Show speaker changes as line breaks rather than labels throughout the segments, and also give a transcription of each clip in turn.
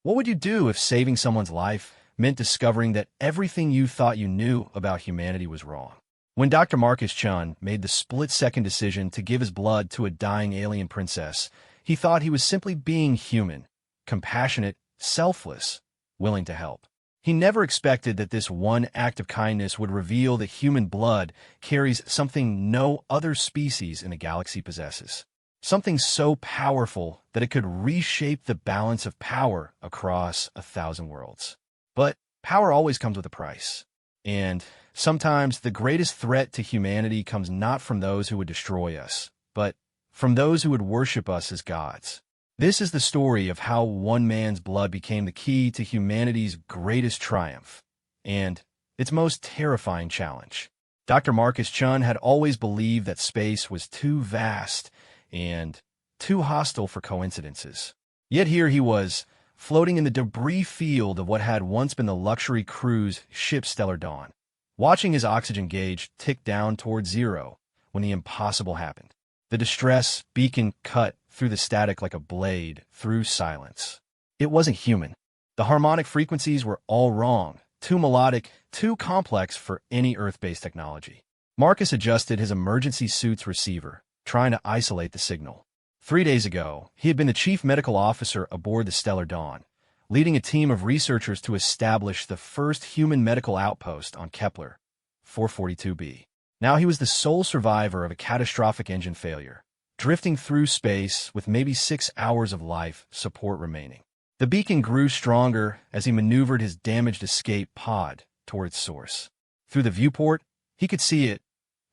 What would you do if saving someone's life meant discovering that everything you thought you knew about humanity was wrong? When Dr. Marcus Chun made the split-second decision to give his blood to a dying alien princess, he thought he was simply being human, compassionate, selfless, willing to help. He never expected that this one act of kindness would reveal that human blood carries something no other species in the galaxy possesses. Something so powerful that it could reshape the balance of power across 1,000 worlds. But power always comes with a price. And sometimes the greatest threat to humanity comes not from those who would destroy us, but from those who would worship us as gods. This is the story of how one man's blood became the key to humanity's greatest triumph and its most terrifying challenge. Dr. Marcus Chun had always believed that space was too vast and too hostile for coincidences. Yet here he was, floating in the debris field of what had once been the luxury cruise ship Stellar Dawn, watching his oxygen gauge tick down toward zero when the impossible happened. The distress beacon cut through the static like a blade through silence. It wasn't human. The harmonic frequencies were all wrong, too melodic, too complex for any Earth-based technology. Marcus adjusted his emergency suit's receiver, trying to isolate the signal. 3 days ago, he had been the chief medical officer aboard the Stellar Dawn, leading a team of researchers to establish the first human medical outpost on Kepler 442b. Now he was the sole survivor of a catastrophic engine failure, drifting through space with maybe 6 hours of life support remaining. The beacon grew stronger as he maneuvered his damaged escape pod toward its source. Through the viewport, he could see it,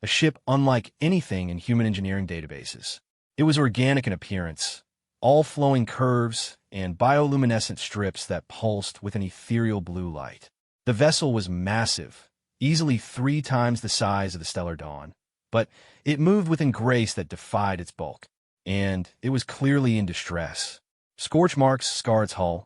a ship unlike anything in human engineering databases. It was organic in appearance, all flowing curves and bioluminescent strips that pulsed with an ethereal blue light. The vessel was massive, easily 3 times the size of the Stellar Dawn, but it moved with a grace that defied its bulk, and it was clearly in distress. Scorch marks scarred its hull,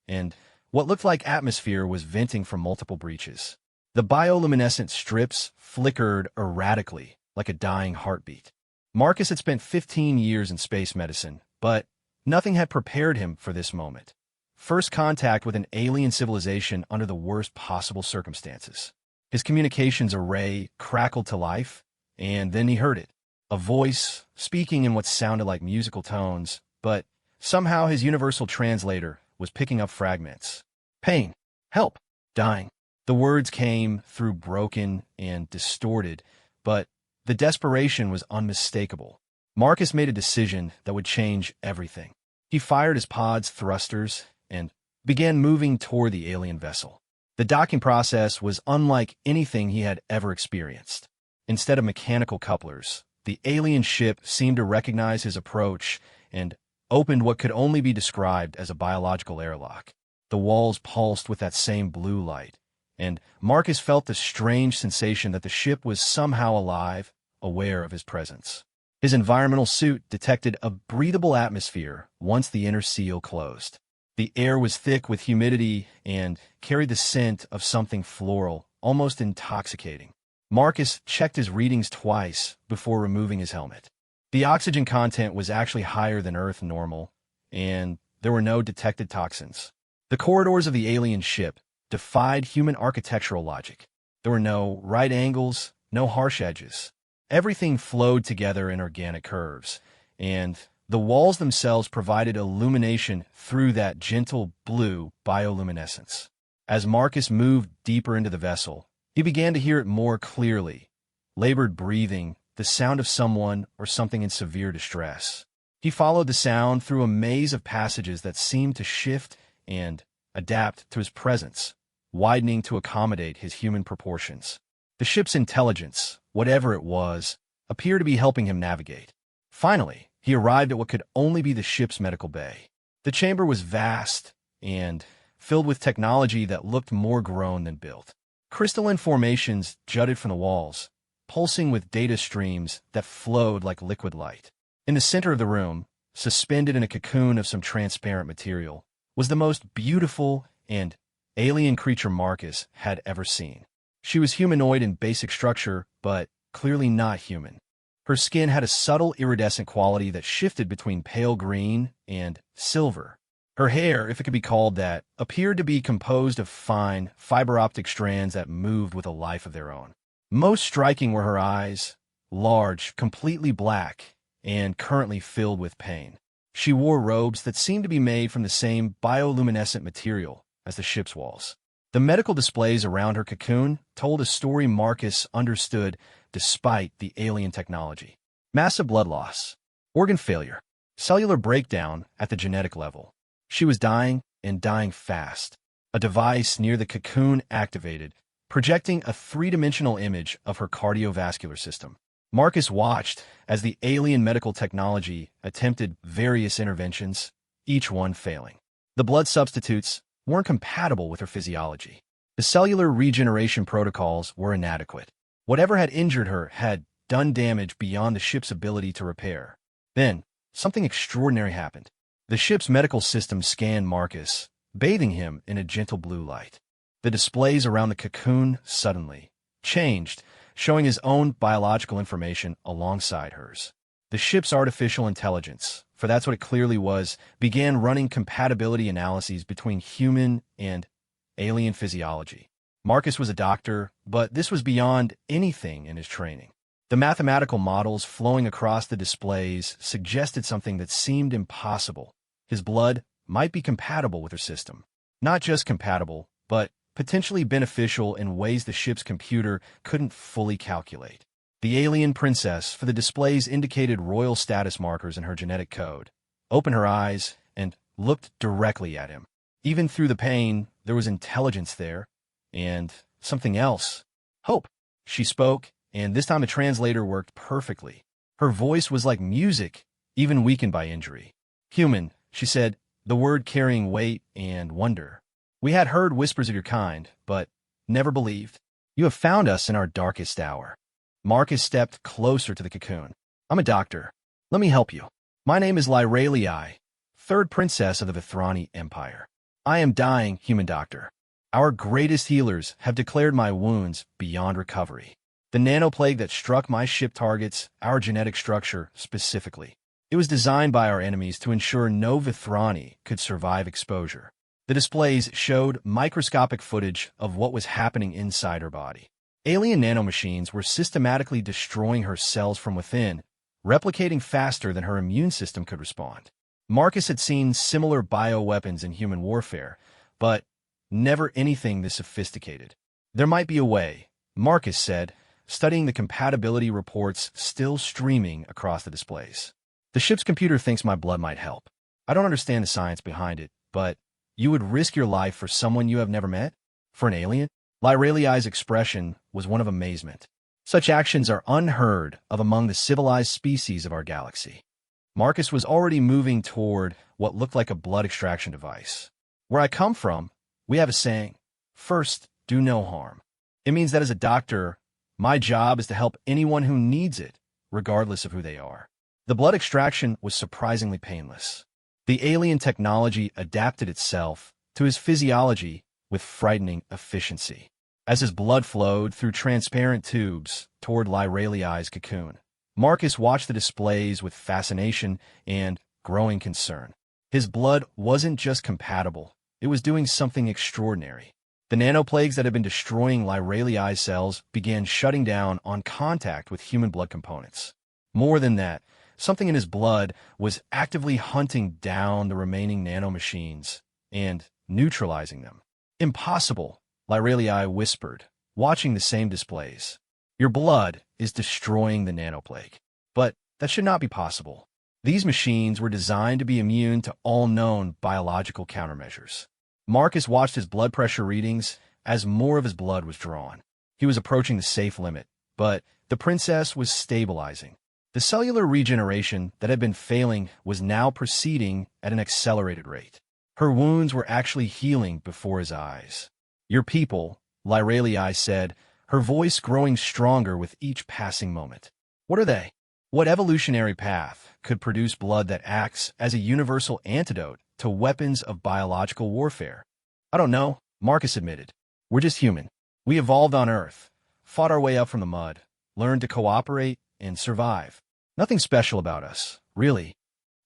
and what looked like atmosphere was venting from multiple breaches. The bioluminescent strips flickered erratically, like a dying heartbeat. Marcus had spent 15 years in space medicine, but nothing had prepared him for this moment. First contact with an alien civilization under the worst possible circumstances. His communications array crackled to life, and then he heard it. A voice speaking in what sounded like musical tones, but somehow his universal translator was picking up fragments. Pain, help, dying. The words came through broken and distorted, but the desperation was unmistakable. Marcus made a decision that would change everything. He fired his pod's thrusters and began moving toward the alien vessel. The docking process was unlike anything he had ever experienced. Instead of mechanical couplers, the alien ship seemed to recognize his approach and opened what could only be described as a biological airlock. The walls pulsed with that same blue light, and Marcus felt the strange sensation that the ship was somehow alive, aware of his presence. His environmental suit detected a breathable atmosphere once the inner seal closed. The air was thick with humidity and carried the scent of something floral, almost intoxicating. Marcus checked his readings twice before removing his helmet. The oxygen content was actually higher than Earth normal, and there were no detected toxins. The corridors of the alien ship defied human architectural logic. There were no right angles, no harsh edges. Everything flowed together in organic curves, and the walls themselves provided illumination through that gentle blue bioluminescence. As Marcus moved deeper into the vessel, he began to hear it more clearly. Labored breathing, the sound of someone or something in severe distress. He followed the sound through a maze of passages that seemed to shift and adapt to his presence, widening to accommodate his human proportions. The ship's intelligence, whatever it was, appeared to be helping him navigate. Finally, he arrived at what could only be the ship's medical bay. The chamber was vast and filled with technology that looked more grown than built. Crystalline formations jutted from the walls, pulsing with data streams that flowed like liquid light. In the center of the room, suspended in a cocoon of some transparent material, was the most beautiful and alien creature Marcus had ever seen. She was humanoid in basic structure, but clearly not human. Her skin had a subtle iridescent quality that shifted between pale green and silver, Her hair, if it could be called that, appeared to be composed of fine, fiber-optic strands that moved with a life of their own. Most striking were her eyes, large, completely black, and currently filled with pain. She wore robes that seemed to be made from the same bioluminescent material as the ship's walls. The medical displays around her cocoon told a story Marcus understood despite the alien technology. Massive blood loss, organ failure, cellular breakdown at the genetic level. She was dying, and dying fast. A device near the cocoon activated, projecting a three-dimensional image of her cardiovascular system. Marcus watched as the alien medical technology attempted various interventions, each one failing. The blood substitutes weren't compatible with her physiology. The cellular regeneration protocols were inadequate. Whatever had injured her had done damage beyond the ship's ability to repair. Then, something extraordinary happened. The ship's medical system scanned Marcus, bathing him in a gentle blue light. The displays around the cocoon suddenly changed, showing his own biological information alongside hers. The ship's artificial intelligence, for that's what it clearly was, began running compatibility analyses between human and alien physiology. Marcus was a doctor, but this was beyond anything in his training. The mathematical models flowing across the displays suggested something that seemed impossible. His blood might be compatible with her system. Not just compatible, but potentially beneficial in ways the ship's computer couldn't fully calculate. The alien princess, for the displays indicated royal status markers in her genetic code, opened her eyes and looked directly at him. Even through the pain, there was intelligence there, and something else. Hope. She spoke, and this time the translator worked perfectly. Her voice was like music, even weakened by injury. Human, she said, the word carrying weight and wonder. We had heard whispers of your kind, but never believed. You have found us in our darkest hour. Marcus stepped closer to the cocoon. I'm a doctor. Let me help you. My name is Lyralii, third princess of the Vithrani Empire. I am dying, human doctor. Our greatest healers have declared my wounds beyond recovery. The nanoplague that struck my ship targets our genetic structure specifically. It was designed by our enemies to ensure no Vithrani could survive exposure. The displays showed microscopic footage of what was happening inside her body. Alien nanomachines were systematically destroying her cells from within, replicating faster than her immune system could respond. Marcus had seen similar bioweapons in human warfare, but never anything this sophisticated. There might be a way, Marcus said, studying the compatibility reports still streaming across the displays. The ship's computer thinks my blood might help. I don't understand the science behind it, but you would risk your life for someone you have never met? For an alien? Lyralii's expression was one of amazement. Such actions are unheard of among the civilized species of our galaxy. Marcus was already moving toward what looked like a blood extraction device. Where I come from, we have a saying, first, do no harm. It means that as a doctor, my job is to help anyone who needs it, regardless of who they are. The blood extraction was surprisingly painless. The alien technology adapted itself to his physiology with frightening efficiency. As his blood flowed through transparent tubes toward Lyralii's cocoon, Marcus watched the displays with fascination and growing concern. His blood wasn't just compatible, it was doing something extraordinary. The nanoplagues that had been destroying Lyralii's cells began shutting down on contact with human blood components. More than that, something in his blood was actively hunting down the remaining nanomachines and neutralizing them. Impossible, Lyralii whispered, watching the same displays. Your blood is destroying the nanoplague. But that should not be possible. These machines were designed to be immune to all known biological countermeasures. Marcus watched his blood pressure readings as more of his blood was drawn. He was approaching the safe limit, but the princess was stabilizing. The cellular regeneration that had been failing was now proceeding at an accelerated rate. Her wounds were actually healing before his eyes. Your people, Lyralii said, her voice growing stronger with each passing moment. What are they? What evolutionary path could produce blood that acts as a universal antidote to weapons of biological warfare? I don't know, Marcus admitted. We're just human. We evolved on Earth, fought our way up from the mud, learned to cooperate and survive. Nothing special about us, really.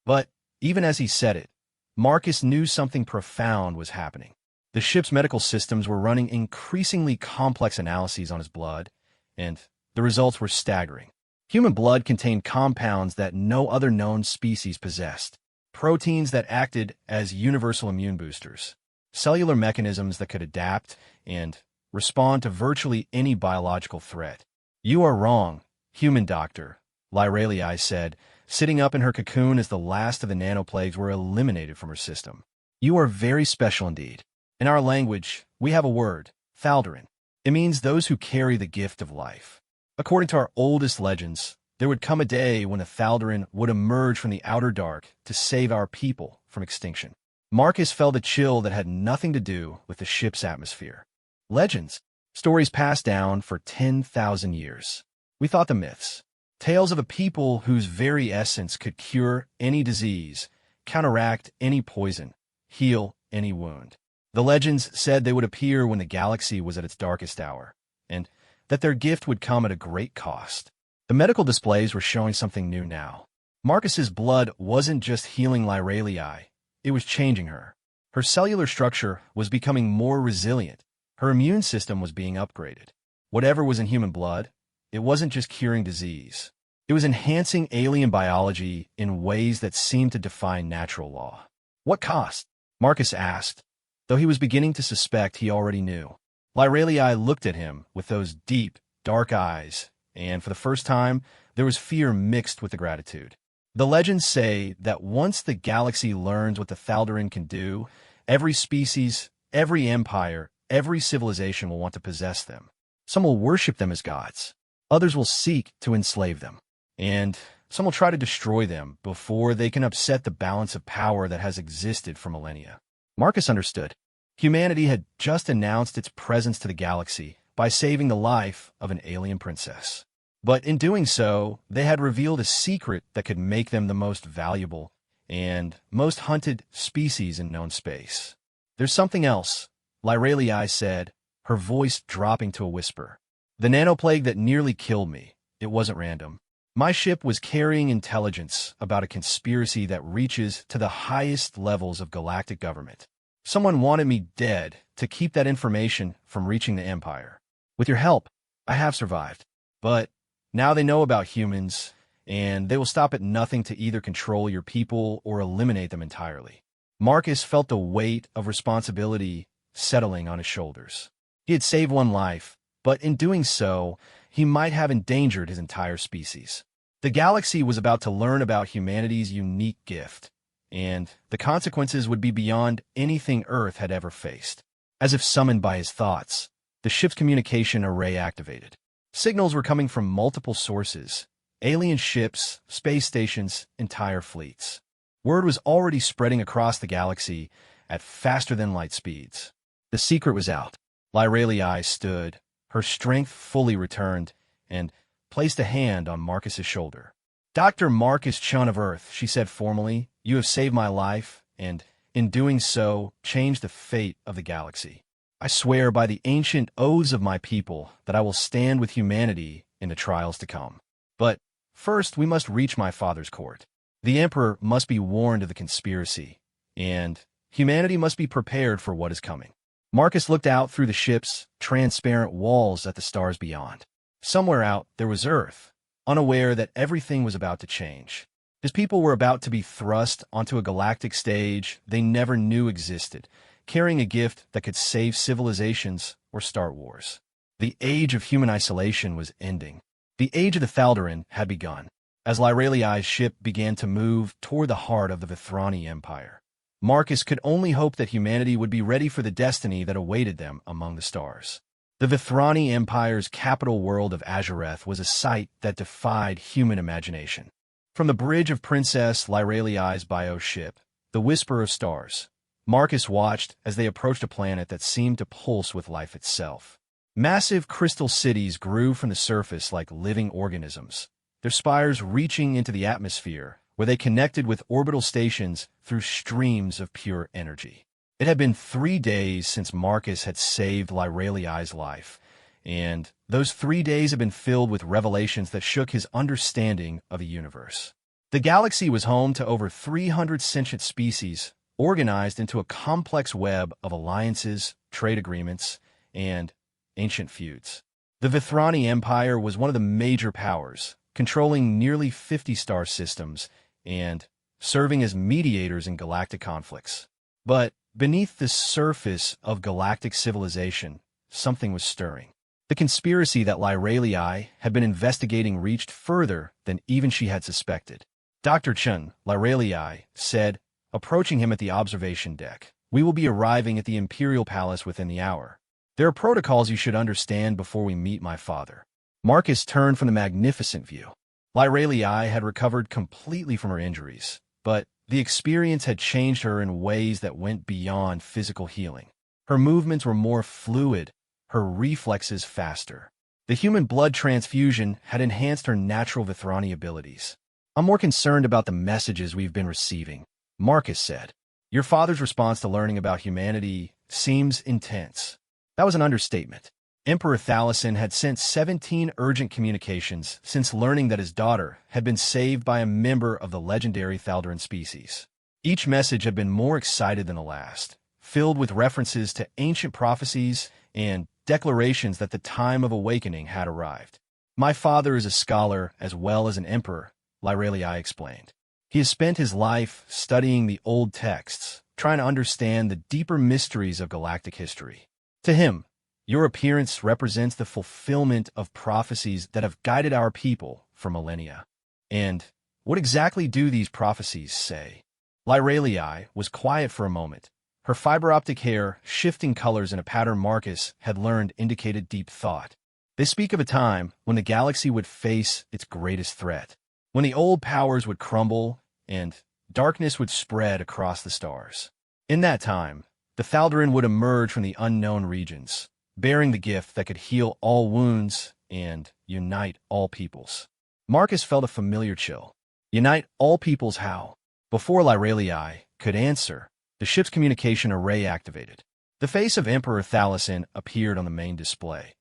But even as he said it, Marcus knew something profound was happening. The ship's medical systems were running increasingly complex analyses on his blood, and the results were staggering. Human blood contained compounds that no other known species possessed, proteins that acted as universal immune boosters, cellular mechanisms that could adapt and respond to virtually any biological threat. "You are wrong, human doctor," Lyralii said, sitting up in her cocoon as the last of the nanoplagues were eliminated from her system. "You are very special indeed. In our language, we have a word, Thaldarin. It means those who carry the gift of life. According to our oldest legends, there would come a day when a Thaldarin would emerge from the outer dark to save our people from extinction." Marcus felt a chill that had nothing to do with the ship's atmosphere. Legends, stories passed down for 10,000 years. We thought the myths, tales of a people whose very essence could cure any disease, counteract any poison, heal any wound. The legends said they would appear when the galaxy was at its darkest hour, and that their gift would come at a great cost. The medical displays were showing something new now. Marcus's blood wasn't just healing Lyralii, it was changing her. Her cellular structure was becoming more resilient. Her immune system was being upgraded. Whatever was in human blood, it wasn't just curing disease. It was enhancing alien biology in ways that seemed to defy natural law. "What cost?" Marcus asked, though he was beginning to suspect he already knew. Lyralii looked at him with those deep, dark eyes, and for the first time, there was fear mixed with the gratitude. "The legends say that once the galaxy learns what the Thaldarin can do, every species, every empire, every civilization will want to possess them. Some will worship them as gods. Others will seek to enslave them. And some will try to destroy them before they can upset the balance of power that has existed for millennia." Marcus understood. Humanity had just announced its presence to the galaxy by saving the life of an alien princess. But in doing so, they had revealed a secret that could make them the most valuable and most hunted species in known space. "There's something else," Lyralii said, her voice dropping to a whisper. "The nanoplague that nearly killed me, it wasn't random. My ship was carrying intelligence about a conspiracy that reaches to the highest levels of galactic government. Someone wanted me dead to keep that information from reaching the Empire. With your help, I have survived. But now they know about humans, and they will stop at nothing to either control your people or eliminate them entirely." Marcus felt the weight of responsibility settling on his shoulders. He had saved one life, but in doing so, he might have endangered his entire species. The galaxy was about to learn about humanity's unique gift, and the consequences would be beyond anything Earth had ever faced. As if summoned by his thoughts, the ship's communication array activated. Signals were coming from multiple sources: alien ships, space stations, entire fleets. Word was already spreading across the galaxy at faster-than-light speeds. The secret was out. Lyralii stood, her strength fully returned, and placed a hand on Marcus's shoulder. "Dr. Marcus Chun of Earth," she said formally, "you have saved my life, and in doing so, changed the fate of the galaxy. I swear by the ancient oaths of my people that I will stand with humanity in the trials to come. But first, we must reach my father's court. The Emperor must be warned of the conspiracy, and humanity must be prepared for what is coming." Marcus looked out through the ship's transparent walls at the stars beyond. Somewhere out, there was Earth, unaware that everything was about to change. His people were about to be thrust onto a galactic stage they never knew existed, carrying a gift that could save civilizations or start wars. The age of human isolation was ending. The age of the Thaldarin had begun, as Lyralii's ship began to move toward the heart of the Vithrani Empire. Marcus could only hope that humanity would be ready for the destiny that awaited them among the stars. The Vithrani Empire's capital world of Azureth was a sight that defied human imagination. From the bridge of Princess Lyralii's bio ship, the Whisper of Stars, Marcus watched as they approached a planet that seemed to pulse with life itself. Massive crystal cities grew from the surface like living organisms, their spires reaching into the atmosphere, where they connected with orbital stations through streams of pure energy. It had been 3 days since Marcus had saved Lyralii's life, and those 3 days had been filled with revelations that shook his understanding of the universe. The galaxy was home to over 300 sentient species, organized into a complex web of alliances, trade agreements, and ancient feuds. The Vithrani Empire was one of the major powers, controlling nearly 50 star systems and serving as mediators in galactic conflicts. But beneath the surface of galactic civilization, something was stirring. The conspiracy that Lyralii had been investigating reached further than even she had suspected. Dr. Chun, Lyralii, said, approaching him at the observation deck, "We will be arriving at the Imperial Palace within the hour. There are protocols you should understand before we meet my father." Marcus turned from the magnificent view. Lyralii had recovered completely from her injuries, but the experience had changed her in ways that went beyond physical healing. Her movements were more fluid, her reflexes faster. The human blood transfusion had enhanced her natural Vithrani abilities. "I'm more concerned about the messages we've been receiving," Marcus said. "Your father's response to learning about humanity seems intense." That was an understatement. Emperor Thalassin had sent 17 urgent communications since learning that his daughter had been saved by a member of the legendary Thaldaran species. Each message had been more excited than the last, filled with references to ancient prophecies and declarations that the time of awakening had arrived. "My father is a scholar as well as an emperor," Lyralii explained. "He has spent his life studying the old texts, trying to understand the deeper mysteries of galactic history. To him, your appearance represents the fulfillment of prophecies that have guided our people for millennia." "And what exactly do these prophecies say?" Lyralii was quiet for a moment, her fiber-optic hair shifting colors in a pattern Marcus had learned indicated deep thought. "They speak of a time when the galaxy would face its greatest threat, when the old powers would crumble and darkness would spread across the stars. In that time, the Thaldaran would emerge from the unknown regions, bearing the gift that could heal all wounds and unite all peoples." Marcus felt a familiar chill. Unite all peoples how? Before Lyralii could answer, the ship's communication array activated. The face of Emperor Thalassin appeared on the main display.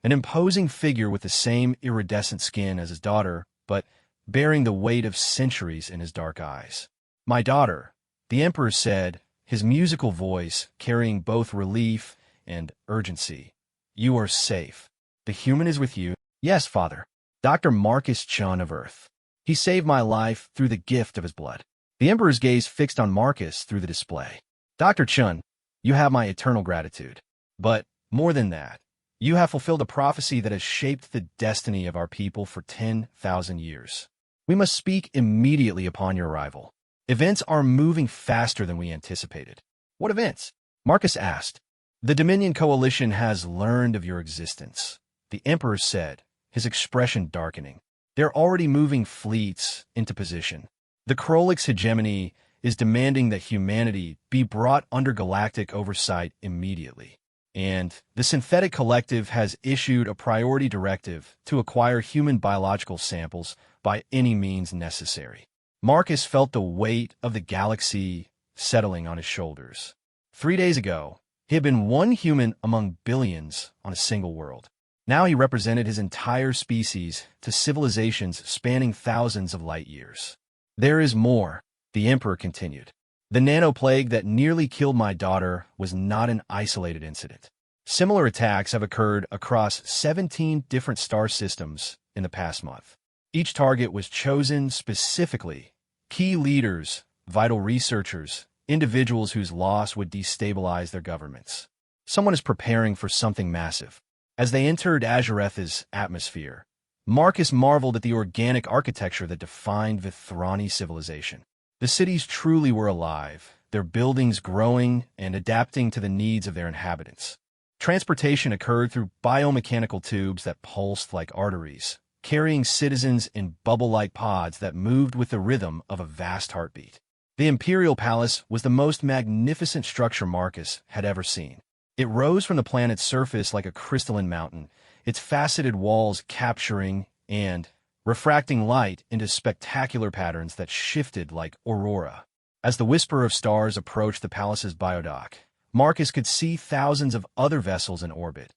An imposing figure with the same iridescent skin as his daughter, but bearing the weight of centuries in his dark eyes. "My daughter," the Emperor said, his musical voice carrying both relief and urgency. "You are safe. The human is with you." "Yes, father." "Dr. Marcus Chun of Earth. He saved my life through the gift of his blood." The Emperor's gaze fixed on Marcus through the display. "Dr. Chun, you have my eternal gratitude. But more than that, you have fulfilled a prophecy that has shaped the destiny of our people for 10,000 years. We must speak immediately upon your arrival. Events are moving faster than we anticipated." "What events?" Marcus asked. "The Dominion Coalition has learned of your existence," the Emperor said, his expression darkening. "They're already moving fleets into position. The Krolix hegemony is demanding that humanity be brought under galactic oversight immediately. And the Synthetic Collective has issued a priority directive to acquire human biological samples by any means necessary." Marcus felt the weight of the galaxy settling on his shoulders. 3 days ago, he had been one human among billions on a single world. Now he represented his entire species to civilizations spanning thousands of light years. "There is more," the Emperor continued. "The nanoplague that nearly killed my daughter was not an isolated incident. Similar attacks have occurred across 17 different star systems in the past month. Each target was chosen specifically. Key leaders, vital researchers, individuals whose loss would destabilize their governments. Someone is preparing for something massive." As they entered Azureth's atmosphere, Marcus marveled at the organic architecture that defined Vithrani civilization. The cities truly were alive, their buildings growing and adapting to the needs of their inhabitants. Transportation occurred through biomechanical tubes that pulsed like arteries, carrying citizens in bubble-like pods that moved with the rhythm of a vast heartbeat. The Imperial Palace was the most magnificent structure Marcus had ever seen. It rose from the planet's surface like a crystalline mountain, its faceted walls capturing and refracting light into spectacular patterns that shifted like aurora. As the whisper of stars approached the palace's biodock, Marcus could see thousands of other vessels in orbit,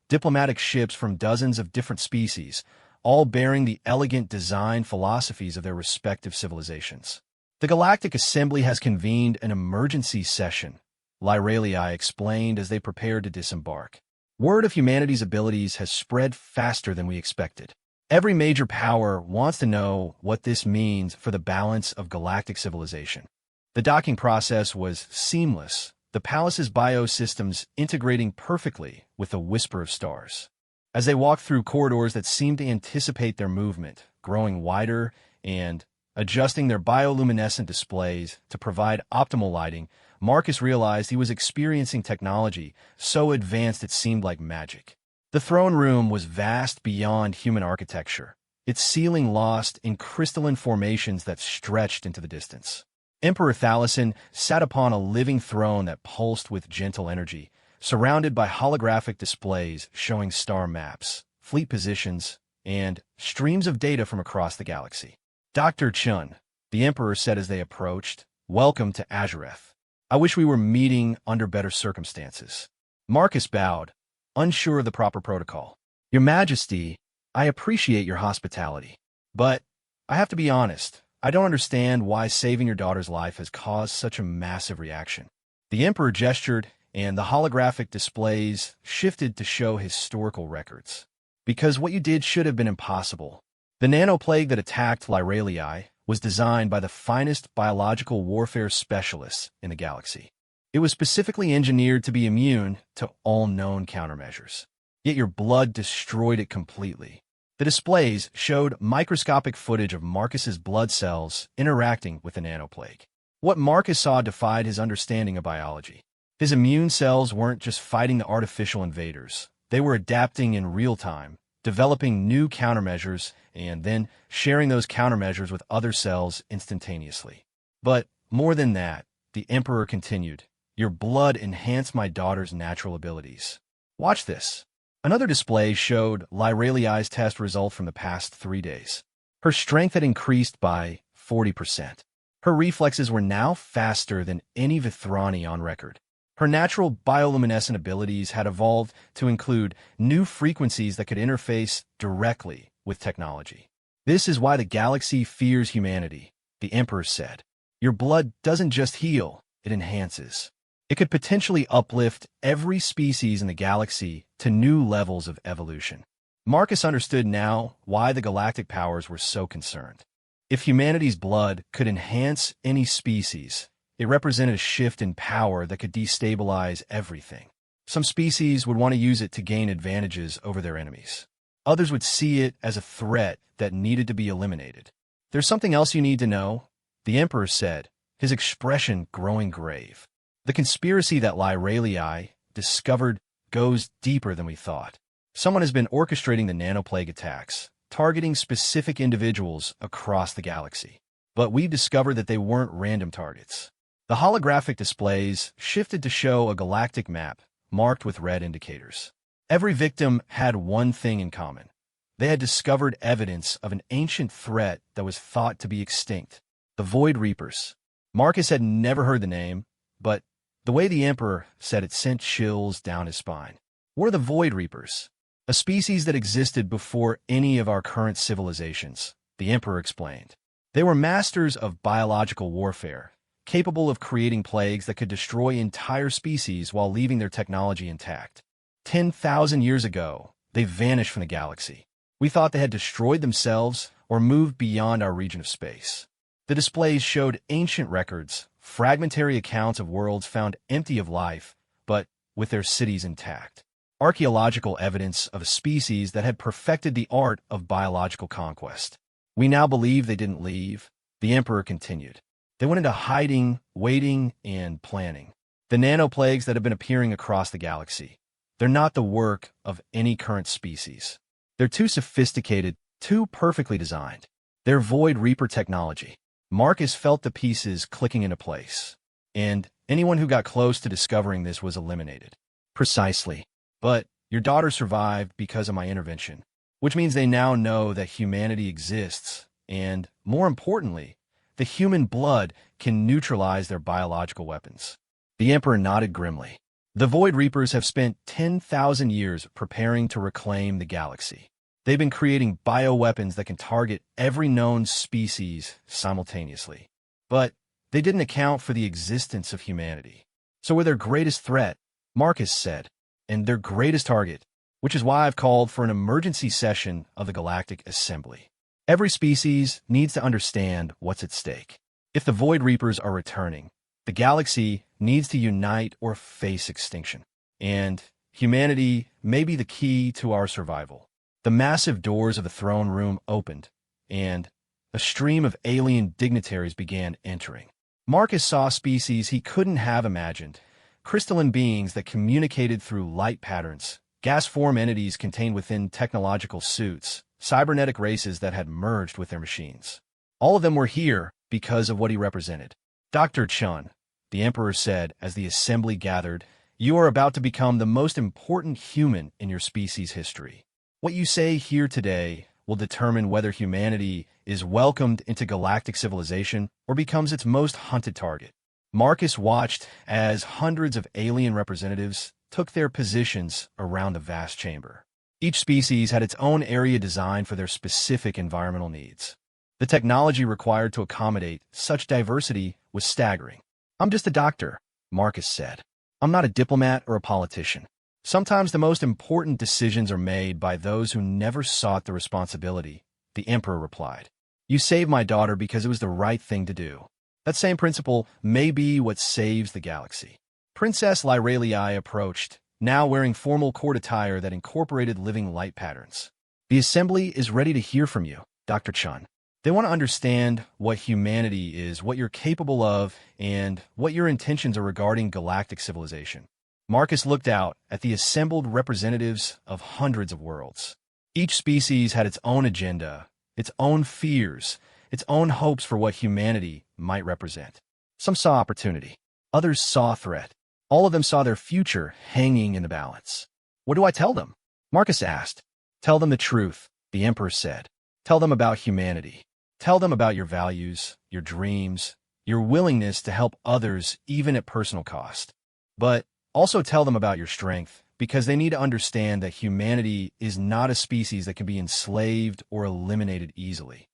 diplomatic ships from dozens of different species, all bearing the elegant design philosophies of their respective civilizations. The Galactic Assembly has convened an emergency session, Lyralii explained as they prepared to disembark. Word of humanity's abilities has spread faster than we expected. Every major power wants to know what this means for the balance of galactic civilization. The docking process was seamless, the palace's biosystems integrating perfectly with a whisper of stars. As they walked through corridors that seemed to anticipate their movement, growing wider and adjusting their bioluminescent displays to provide optimal lighting, Marcus realized he was experiencing technology so advanced it seemed like magic. The throne room was vast beyond human architecture, its ceiling lost in crystalline formations that stretched into the distance. Emperor Thalassin sat upon a living throne that pulsed with gentle energy, surrounded by holographic displays showing star maps, fleet positions, and streams of data from across the galaxy. Dr. Chun, the Emperor said as they approached, "Welcome to Azureth. I wish we were meeting under better circumstances." Marcus bowed, unsure of the proper protocol. "Your Majesty, I appreciate your hospitality. But I have to be honest, I don't understand why saving your daughter's life has caused such a massive reaction." The Emperor gestured, and the holographic displays shifted to show historical records. "Because what you did should have been impossible. The nanoplague that attacked Lyralii was designed by the finest biological warfare specialists in the galaxy. It was specifically engineered to be immune to all known countermeasures. Yet your blood destroyed it completely." The displays showed microscopic footage of Marcus's blood cells interacting with the nanoplague. What Marcus saw defied his understanding of biology. His immune cells weren't just fighting the artificial invaders. They were adapting in real time, developing new countermeasures, and then sharing those countermeasures with other cells instantaneously. "But more than that," the Emperor continued, "your blood enhanced my daughter's natural abilities. Watch this." Another display showed Lyralii's test result from the past 3 days. Her strength had increased by 40%. Her reflexes were now faster than any Vithrani on record. Her natural bioluminescent abilities had evolved to include new frequencies that could interface directly with technology. "This is why the galaxy fears humanity," the Emperor said. "Your blood doesn't just heal, it enhances. It could potentially uplift every species in the galaxy to new levels of evolution." Marcus understood now why the galactic powers were so concerned. If humanity's blood could enhance any species, it represented a shift in power that could destabilize everything. Some species would want to use it to gain advantages over their enemies. Others would see it as a threat that needed to be eliminated. "There's something else you need to know," the Emperor said, his expression growing grave. "The conspiracy that Lyralii discovered goes deeper than we thought. Someone has been orchestrating the nanoplague attacks, targeting specific individuals across the galaxy. But we've discovered that they weren't random targets." The holographic displays shifted to show a galactic map marked with red indicators. Every victim had one thing in common. They had discovered evidence of an ancient threat that was thought to be extinct: the Void Reapers. Marcus had never heard the name, but the way the Emperor said it sent chills down his spine. What are the Void Reapers? "A species that existed before any of our current civilizations," the Emperor explained. "They were masters of biological warfare, capable of creating plagues that could destroy entire species while leaving their technology intact. 10,000 years ago, they vanished from the galaxy. We thought they had destroyed themselves or moved beyond our region of space." The displays showed ancient records, fragmentary accounts of worlds found empty of life, but with their cities intact. Archaeological evidence of a species that had perfected the art of biological conquest. "We now believe they didn't leave," the Emperor continued. "They went into hiding, waiting, and planning. The nanoplagues that have been appearing across the galaxy, they're not the work of any current species. They're too sophisticated, too perfectly designed. They're Void Reaper technology." Marcus felt the pieces clicking into place, and anyone who got close to discovering this was eliminated. "Precisely. But your daughter survived because of my intervention, which means they now know that humanity exists, and, more importantly, the human blood can neutralize their biological weapons." The Emperor nodded grimly. "The Void Reapers have spent 10,000 years preparing to reclaim the galaxy. They've been creating bioweapons that can target every known species simultaneously. but they didn't account for the existence of humanity. So we're their greatest threat, Marcus said, and their greatest target, which is why I've called for an emergency session of the Galactic Assembly. Every species needs to understand what's at stake. If the Void Reapers are returning, the galaxy needs to unite or face extinction. And humanity may be the key to our survival. The massive doors of the throne room opened, and a stream of alien dignitaries began entering. Marcus saw species he couldn't have imagined, crystalline beings that communicated through light patterns, gas-form entities contained within technological suits, cybernetic races that had merged with their machines. All of them were here because of what he represented. Dr. Chun, the Emperor said as the assembly gathered, you are about to become the most important human in your species' history. What you say here today will determine whether humanity is welcomed into galactic civilization or becomes its most hunted target. Marcus watched as hundreds of alien representatives took their positions around the vast chamber. Each species had its own area designed for their specific environmental needs. The technology required to accommodate such diversity was staggering. I'm just a doctor, Marcus said. I'm not a diplomat or a politician. Sometimes the most important decisions are made by those who never sought the responsibility, the Emperor replied. You saved my daughter because it was the right thing to do. That same principle may be what saves the galaxy. Princess Lyralii approached, now wearing formal court attire that incorporated living light patterns. The assembly is ready to hear from you, Dr. Chun. They want to understand what humanity is, what you're capable of, and what your intentions are regarding galactic civilization. Marcus looked out at the assembled representatives of hundreds of worlds. Each species had its own agenda, its own fears, its own hopes for what humanity might represent. Some saw opportunity. Others saw threat. All of them saw their future hanging in the balance. What do I tell them? Marcus asked. Tell them the truth, the Emperor said. Tell them about humanity. Tell them about your values, your dreams, your willingness to help others even at personal cost. But also tell them about your strength, because they need to understand that humanity is not a species that can be enslaved or eliminated easily.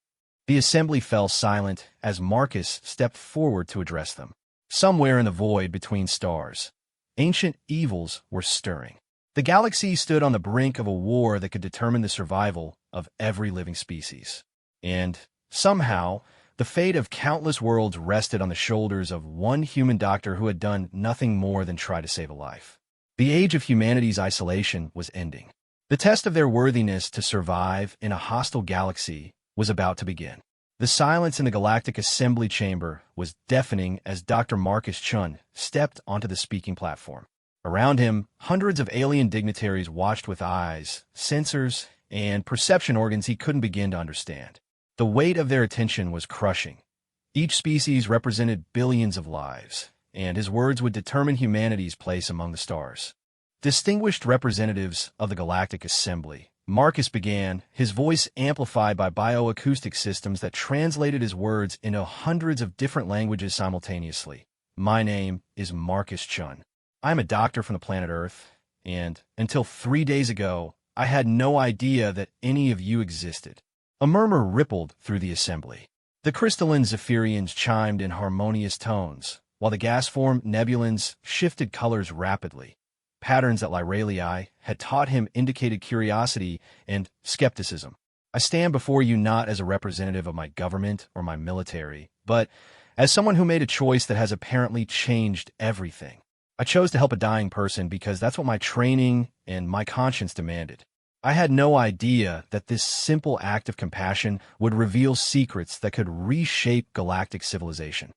The assembly fell silent as Marcus stepped forward to address them. Somewhere in the void between stars, ancient evils were stirring. The galaxy stood on the brink of a war that could determine the survival of every living species. And somehow, the fate of countless worlds rested on the shoulders of one human doctor who had done nothing more than try to save a life. The age of humanity's isolation was ending. The test of their worthiness to survive in a hostile galaxy was about to begin. The silence in the Galactic Assembly Chamber was deafening as Dr. Marcus Chun stepped onto the speaking platform. Around him, hundreds of alien dignitaries watched with eyes, sensors, and perception organs he couldn't begin to understand. The weight of their attention was crushing. Each species represented billions of lives, and his words would determine humanity's place among the stars. Distinguished representatives of the Galactic Assembly, Marcus began, his voice amplified by bioacoustic systems that translated his words into hundreds of different languages simultaneously. My name is Marcus Chun. I'm a doctor from the planet Earth, and until 3 days ago, I had no idea that any of you existed. A murmur rippled through the assembly. The crystalline Zephyrians chimed in harmonious tones, while the gas-formed nebulans shifted colors rapidly. Patterns that Lyralii had taught him indicated curiosity and skepticism. I stand before you not as a representative of my government or my military, but as someone who made a choice that has apparently changed everything. I chose to help a dying person because that's what my training and my conscience demanded. I had no idea that this simple act of compassion would reveal secrets that could reshape galactic civilization.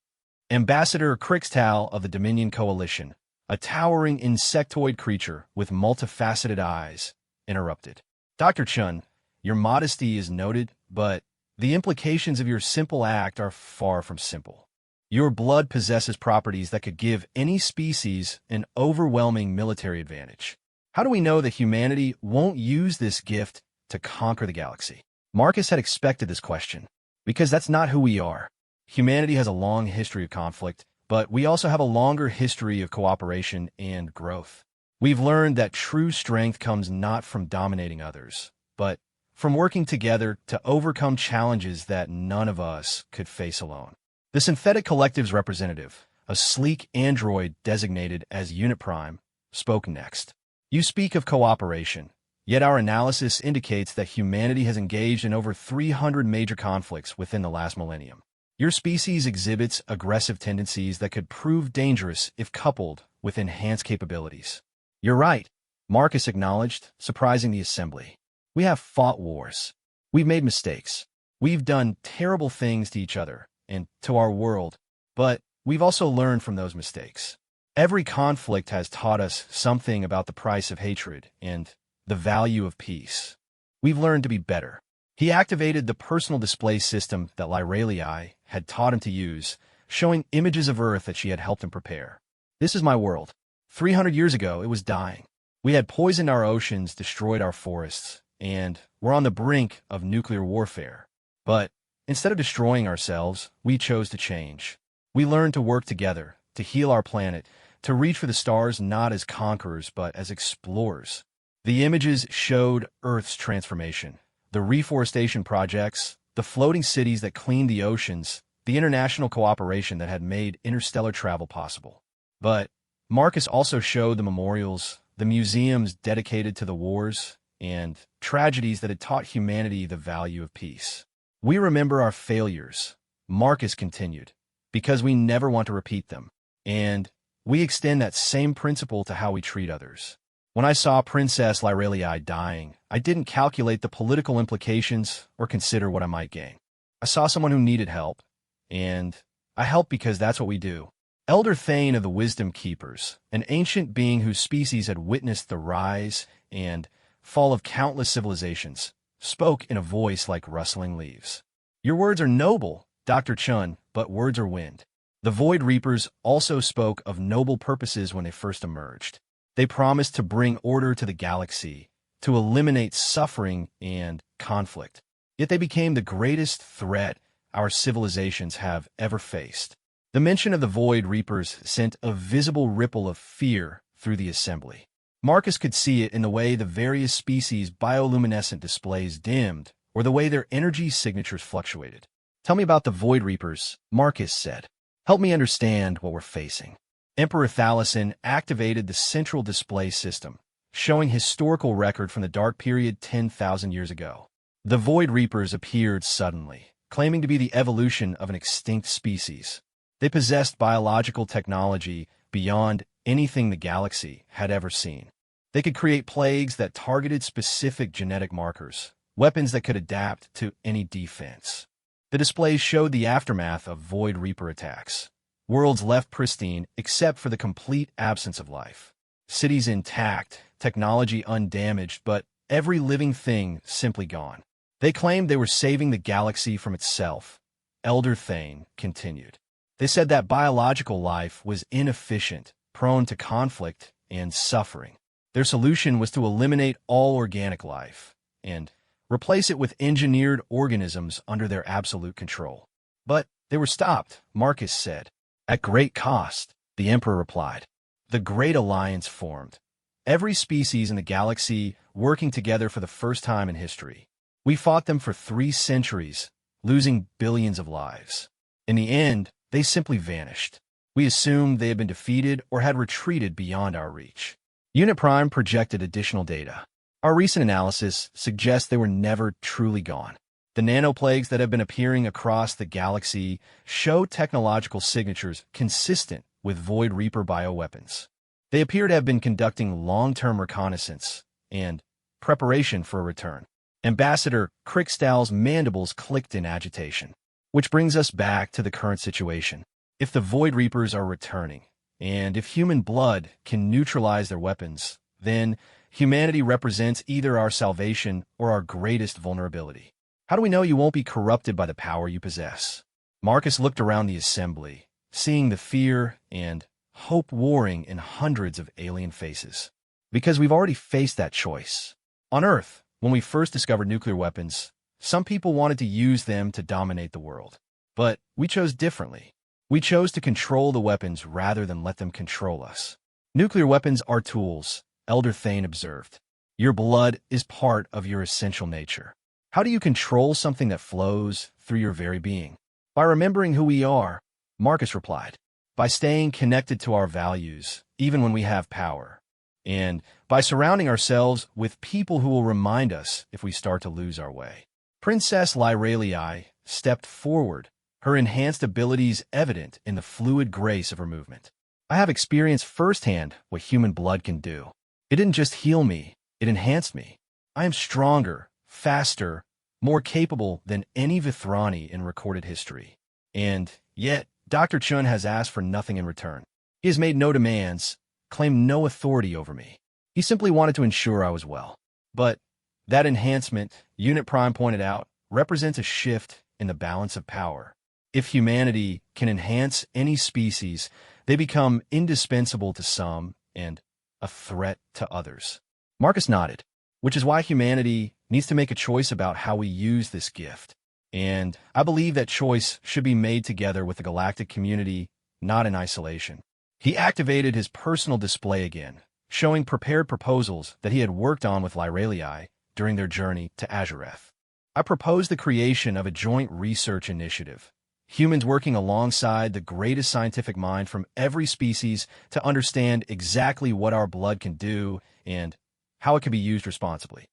Ambassador Crixtal of the Dominion Coalition, a towering insectoid creature with multifaceted eyes, interrupted. Dr. Chun, your modesty is noted, but the implications of your simple act are far from simple. Your blood possesses properties that could give any species an overwhelming military advantage. How do we know that humanity won't use this gift to conquer the galaxy? Marcus had expected this question, because that's not who we are. Humanity has a long history of conflict, but we also have a longer history of cooperation and growth. We've learned that true strength comes not from dominating others, but from working together to overcome challenges that none of us could face alone. The Synthetic Collective's representative, a sleek android designated as Unit Prime, spoke next. You speak of cooperation, yet our analysis indicates that humanity has engaged in over 300 major conflicts within the last millennium. Your species exhibits aggressive tendencies that could prove dangerous if coupled with enhanced capabilities. You're right, Marcus acknowledged, surprising the assembly. We have fought wars. We've made mistakes. We've done terrible things to each other and to our world, but we've also learned from those mistakes. Every conflict has taught us something about the price of hatred and the value of peace. We've learned to be better. He activated the personal display system that Lyralii had taught him to use, showing images of Earth that she had helped him prepare. This is my world. 300 years ago, it was dying. We had poisoned our oceans, destroyed our forests, and were on the brink of nuclear warfare. But instead of destroying ourselves, we chose to change. We learned to work together, to heal our planet, to reach for the stars not as conquerors but as explorers. The images showed Earth's transformation, the reforestation projects, the floating cities that cleaned the oceans, the international cooperation that had made interstellar travel possible. But Marcus also showed the memorials, the museums dedicated to the wars, and tragedies that had taught humanity the value of peace. We remember our failures, Marcus continued, because we never want to repeat them, and we extend that same principle to how we treat others. When I saw Princess Lyralii dying, I didn't calculate the political implications or consider what I might gain. I saw someone who needed help, and I helped because that's what we do. Elder Thane of the Wisdom Keepers, an ancient being whose species had witnessed the rise and fall of countless civilizations, spoke in a voice like rustling leaves. Your words are noble, Dr. Chun, but words are wind. The Void Reapers also spoke of noble purposes when they first emerged. They promised to bring order to the galaxy, to eliminate suffering and conflict. Yet they became the greatest threat our civilizations have ever faced. The mention of the Void Reapers sent a visible ripple of fear through the assembly. Marcus could see it in the way the various species' bioluminescent displays dimmed, or the way their energy signatures fluctuated. Tell me about the Void Reapers, Marcus said. Help me understand what we're facing. Emperor Thalassin activated the central display system, showing historical record from the Dark Period 10,000 years ago. The Void Reapers appeared suddenly, claiming to be the evolution of an extinct species. They possessed biological technology beyond anything the galaxy had ever seen. They could create plagues that targeted specific genetic markers, weapons that could adapt to any defense. The displays showed the aftermath of Void Reaper attacks. Worlds left pristine except for the complete absence of life. Cities intact, technology undamaged, but every living thing simply gone. They claimed they were saving the galaxy from itself. Elder Thane continued. They said that biological life was inefficient, prone to conflict and suffering. Their solution was to eliminate all organic life and replace it with engineered organisms under their absolute control. But they were stopped, Marcus said. At great cost, the Emperor replied. The Great Alliance formed. Every species in the galaxy working together for the first time in history. We fought them for 3 centuries, losing billions of lives. In the end, they simply vanished. We assumed they had been defeated or had retreated beyond our reach. Unit Prime projected additional data. Our recent analysis suggests they were never truly gone. The nanoplagues that have been appearing across the galaxy show technological signatures consistent with Void Reaper bioweapons. They appear to have been conducting long-term reconnaissance and preparation for a return. Ambassador Crickstall's mandibles clicked in agitation. Which brings us back to the current situation. If the Void Reapers are returning, and if human blood can neutralize their weapons, then humanity represents either our salvation or our greatest vulnerability. How do we know you won't be corrupted by the power you possess? Marcus looked around the assembly, seeing the fear and hope warring in hundreds of alien faces. Because we've already faced that choice. On Earth, when we first discovered nuclear weapons, some people wanted to use them to dominate the world. But we chose differently. We chose to control the weapons rather than let them control us. Nuclear weapons are tools, Elder Thane observed. Your blood is part of your essential nature. How do you control something that flows through your very being? By remembering who we are, Marcus replied. By staying connected to our values, even when we have power. And by surrounding ourselves with people who will remind us if we start to lose our way. Princess Lyralii stepped forward, her enhanced abilities evident in the fluid grace of her movement. I have experienced firsthand what human blood can do. It didn't just heal me, it enhanced me. I am stronger, faster, more capable than any Vithrani in recorded history. And yet, Dr. Chun has asked for nothing in return. He has made no demands, claimed no authority over me. He simply wanted to ensure I was well. But that enhancement, Unit Prime pointed out, represents a shift in the balance of power. If humanity can enhance any species, they become indispensable to some and a threat to others. Marcus nodded, which is why humanity needs to make a choice about how we use this gift. And I believe that choice should be made together with the galactic community, not in isolation. He activated his personal display again, showing prepared proposals that he had worked on with Lyralii during their journey to Azureth. I proposed the creation of a joint research initiative, humans working alongside the greatest scientific mind from every species to understand exactly what our blood can do and how it can be used responsibly.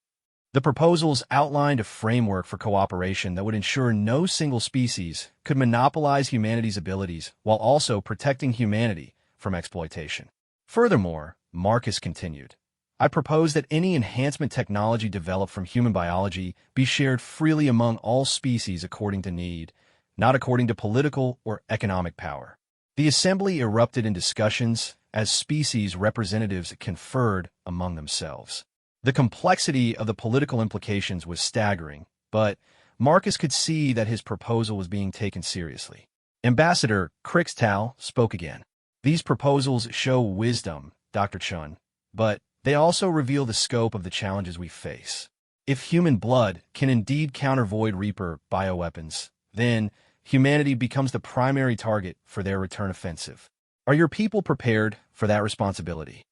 The proposals outlined a framework for cooperation that would ensure no single species could monopolize humanity's abilities while also protecting humanity from exploitation. Furthermore, Marcus continued, I propose that any enhancement technology developed from human biology be shared freely among all species according to need, not according to political or economic power. The assembly erupted in discussions as species representatives conferred among themselves. The complexity of the political implications was staggering, but Marcus could see that his proposal was being taken seriously. Ambassador Crixtal spoke again. These proposals show wisdom, Dr. Chun, but they also reveal the scope of the challenges we face. If human blood can indeed counter Void Reaper bioweapons, then humanity becomes the primary target for their return offensive. Are your people prepared for that responsibility?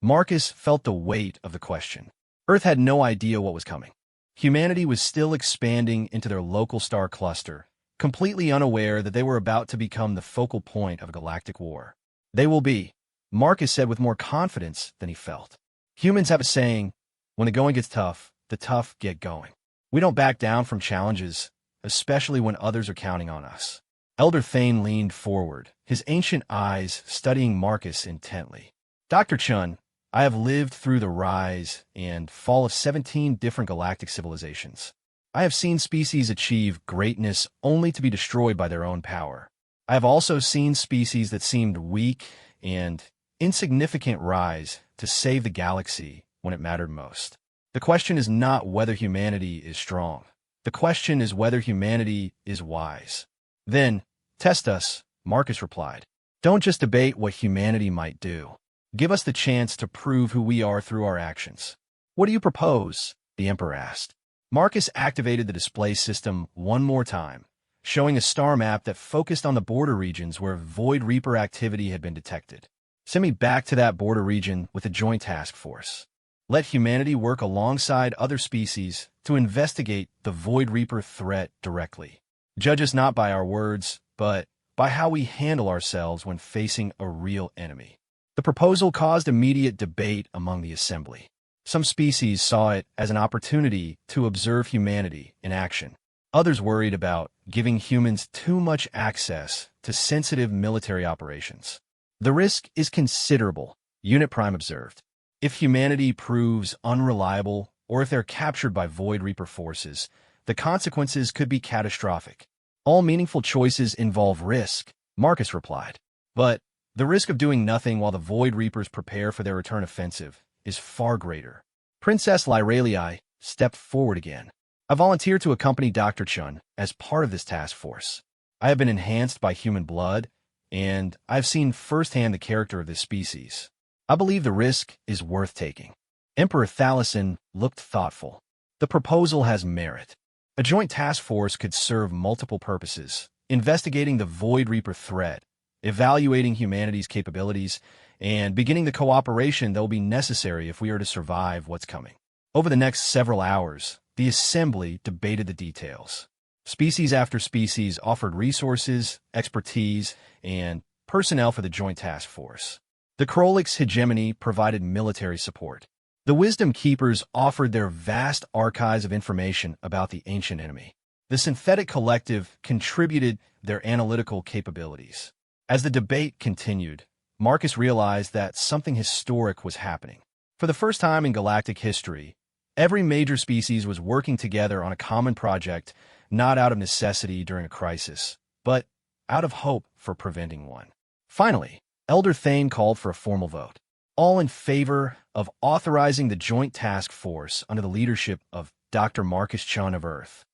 Marcus felt the weight of the question. Earth had no idea what was coming. Humanity was still expanding into their local star cluster, completely unaware that they were about to become the focal point of a galactic war. They will be, Marcus said with more confidence than he felt. Humans have a saying, when the going gets tough, the tough get going. We don't back down from challenges, especially when others are counting on us. Elder Thane leaned forward, his ancient eyes studying Marcus intently. Dr. Chun, I have lived through the rise and fall of 17 different galactic civilizations. I have seen species achieve greatness only to be destroyed by their own power. I have also seen species that seemed weak and insignificant rise to save the galaxy when it mattered most. The question is not whether humanity is strong. The question is whether humanity is wise. Then, test us, Marcus replied. Don't just debate what humanity might do. Give us the chance to prove who we are through our actions. What do you propose? The Emperor asked. Marcus activated the display system one more time, showing a star map that focused on the border regions where Void Reaper activity had been detected. Send me back to that border region with a joint task force. Let humanity work alongside other species to investigate the Void Reaper threat directly. Judge us not by our words, but by how we handle ourselves when facing a real enemy. The proposal caused immediate debate among the assembly. Some species saw it as an opportunity to observe humanity in action. Others worried about giving humans too much access to sensitive military operations. The risk is considerable, Unit Prime observed. If humanity proves unreliable, or if they're captured by Void Reaper forces, the consequences could be catastrophic. All meaningful choices involve risk, Marcus replied. But the risk of doing nothing while the Void Reapers prepare for their return offensive is far greater. Princess Lyralii stepped forward again. I volunteer to accompany Dr. Chun as part of this task force. I have been enhanced by human blood, and I've seen firsthand the character of this species. I believe the risk is worth taking. Emperor Thalison looked thoughtful. The proposal has merit. A joint task force could serve multiple purposes, investigating the Void Reaper threat, evaluating humanity's capabilities, and beginning the cooperation that will be necessary if we are to survive what's coming. Over the next several hours, the assembly debated the details. Species after species offered resources, expertise, and personnel for the Joint Task Force. The Krolyk's hegemony provided military support. The Wisdom Keepers offered their vast archives of information about the ancient enemy. The Synthetic Collective contributed their analytical capabilities. As the debate continued, Marcus realized that something historic was happening. For the first time in galactic history, every major species was working together on a common project, not out of necessity during a crisis, but out of hope for preventing one. Finally, Elder Thane called for a formal vote, all in favor of authorizing the Joint Task Force under the leadership of Dr. Marcus Chun of Earth.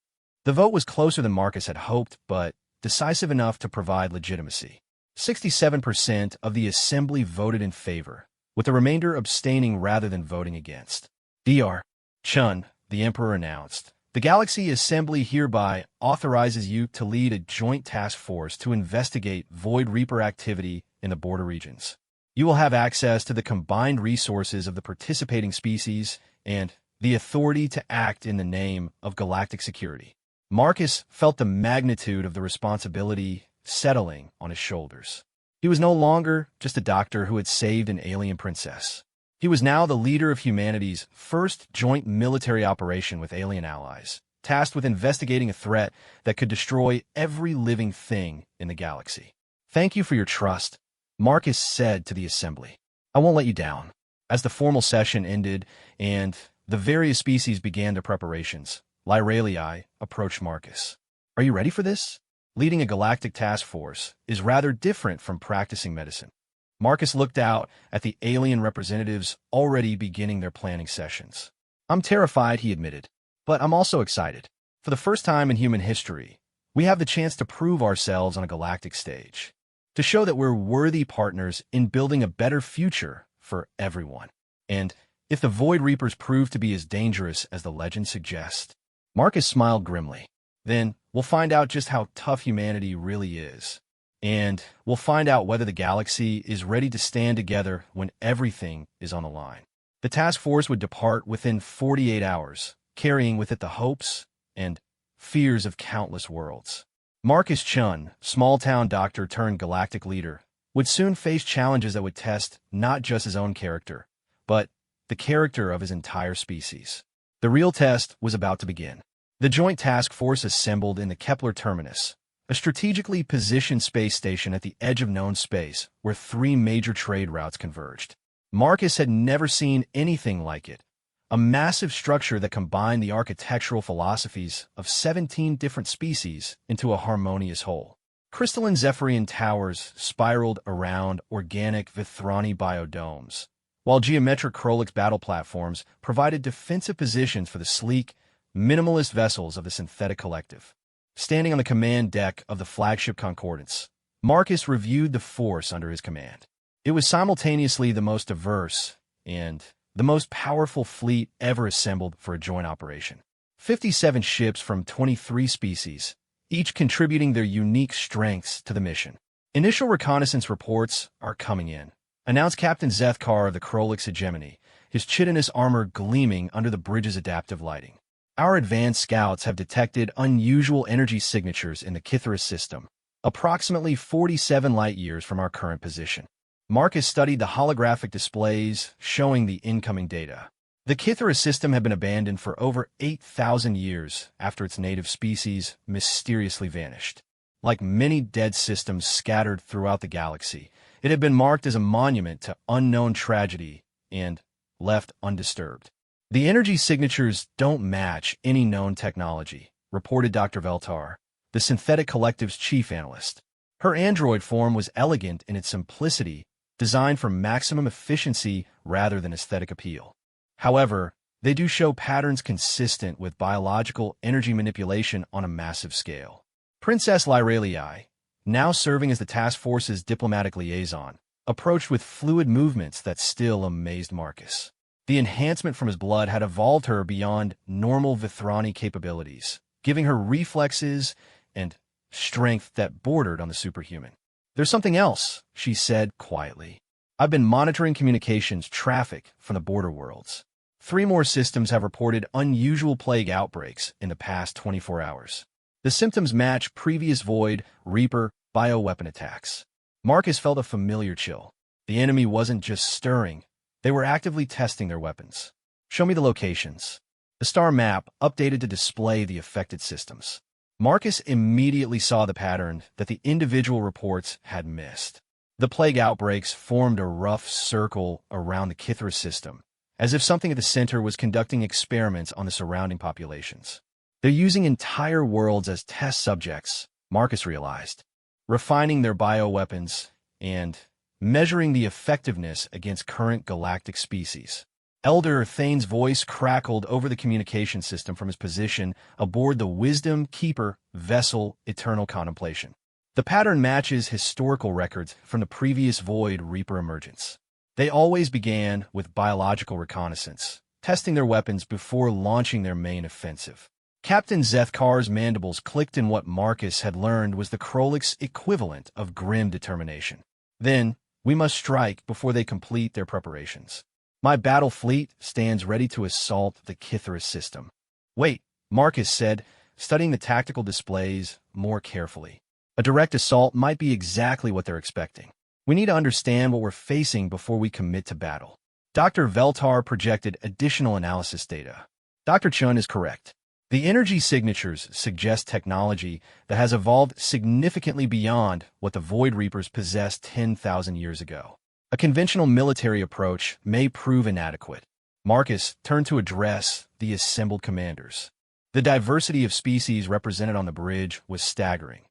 The vote was closer than Marcus had hoped, but decisive enough to provide legitimacy. 67% of the assembly voted in favor, with the remainder abstaining rather than voting against. Dr. Chun, the Emperor, announced, "The Galaxy Assembly hereby authorizes you to lead a joint task force to investigate Void Reaper activity in the border regions. You will have access to the combined resources of the participating species and the authority to act in the name of galactic security." Marcus felt the magnitude of the responsibility settling on his shoulders. He was no longer just a doctor who had saved an alien princess. He was now the leader of humanity's first joint military operation with alien allies, tasked with investigating a threat that could destroy every living thing in the galaxy. "Thank you for your trust," Marcus said to the assembly. "I won't let you down." As the formal session ended and the various species began their preparations, Lyralii approached Marcus. "Are you ready for this? Leading a galactic task force is rather different from practicing medicine." Marcus looked out at the alien representatives already beginning their planning sessions. "I'm terrified," he admitted, "but I'm also excited. For the first time in human history, we have the chance to prove ourselves on a galactic stage, to show that we're worthy partners in building a better future for everyone. And if the Void Reapers prove to be as dangerous as the legend suggests." Marcus smiled grimly. "Then we'll find out just how tough humanity really is. And we'll find out whether the galaxy is ready to stand together when everything is on the line." The task force would depart within 48 hours, carrying with it the hopes and fears of countless worlds. Marcus Chun, small-town doctor turned galactic leader, would soon face challenges that would test not just his own character, but the character of his entire species. The real test was about to begin. The Joint Task Force assembled in the Kepler Terminus, a strategically positioned space station at the edge of known space where three major trade routes converged. Marcus had never seen anything like it, a massive structure that combined the architectural philosophies of 17 different species into a harmonious whole. Crystalline Zephyrian towers spiraled around organic Vithrani biodomes, while geometric Krolyk's battle platforms provided defensive positions for the sleek, minimalist vessels of the Synthetic Collective. Standing on the command deck of the flagship Concordance, Marcus reviewed the force under his command. It was simultaneously the most diverse and the most powerful fleet ever assembled for a joint operation. 57 ships from 23 species, each contributing their unique strengths to the mission. "Initial reconnaissance reports are coming in," announced Captain Zethkar of the Krolyk's hegemony, his chitinous armor gleaming under the bridge's adaptive lighting. "Our advanced scouts have detected unusual energy signatures in the Kythera system, approximately 47 light-years from our current position." Marcus studied the holographic displays showing the incoming data. The Kythera system had been abandoned for over 8,000 years after its native species mysteriously vanished. Like many dead systems scattered throughout the galaxy, it had been marked as a monument to unknown tragedy and left undisturbed. "The energy signatures don't match any known technology," reported Dr. Veltar, the Synthetic Collective's chief analyst. Her android form was elegant in its simplicity, designed for maximum efficiency rather than aesthetic appeal. However, they do show patterns consistent with biological energy manipulation on a massive scale. Princess Lyralii, now serving as the task force's diplomatic liaison, approached with fluid movements that still amazed Marcus. The enhancement from his blood had evolved her beyond normal Vithrani capabilities, giving her reflexes and strength that bordered on the superhuman. "There's something else," she said quietly. "I've been monitoring communications traffic from the border worlds. 3 more systems have reported unusual plague outbreaks in the past 24 hours. The symptoms match previous Void Reaper bioweapon attacks. Marcus felt a familiar chill. The enemy wasn't just stirring, they were actively testing their weapons. Show me the locations. The star map updated to display the affected systems. Marcus immediately saw the pattern that the individual reports had missed. The plague outbreaks formed a rough circle around the Kithra system, as if something at the center was conducting experiments on the surrounding populations. They're using entire worlds as test subjects, Marcus realized, refining their bioweapons and measuring the effectiveness against current galactic species. Elder Thane's voice crackled over the communication system from his position aboard the Wisdom Keeper vessel Eternal Contemplation. The pattern matches historical records from the previous Void Reaper emergence. They always began with biological reconnaissance, testing their weapons before launching their main offensive. Captain Zethkar's mandibles clicked in what Marcus had learned was the Krolik's equivalent of grim determination. Then, we must strike before they complete their preparations. My battle fleet stands ready to assault the Kithra system. Wait, Marcus said, studying the tactical displays more carefully. A direct assault might be exactly what they're expecting. We need to understand what we're facing before we commit to battle. Dr. Veltar projected additional analysis data. Dr. Chun is correct. The energy signatures suggest technology that has evolved significantly beyond what the Void Reapers possessed 10,000 years ago. A conventional military approach may prove inadequate. Marcus turned to address the assembled commanders. The diversity of species represented on the bridge was staggering,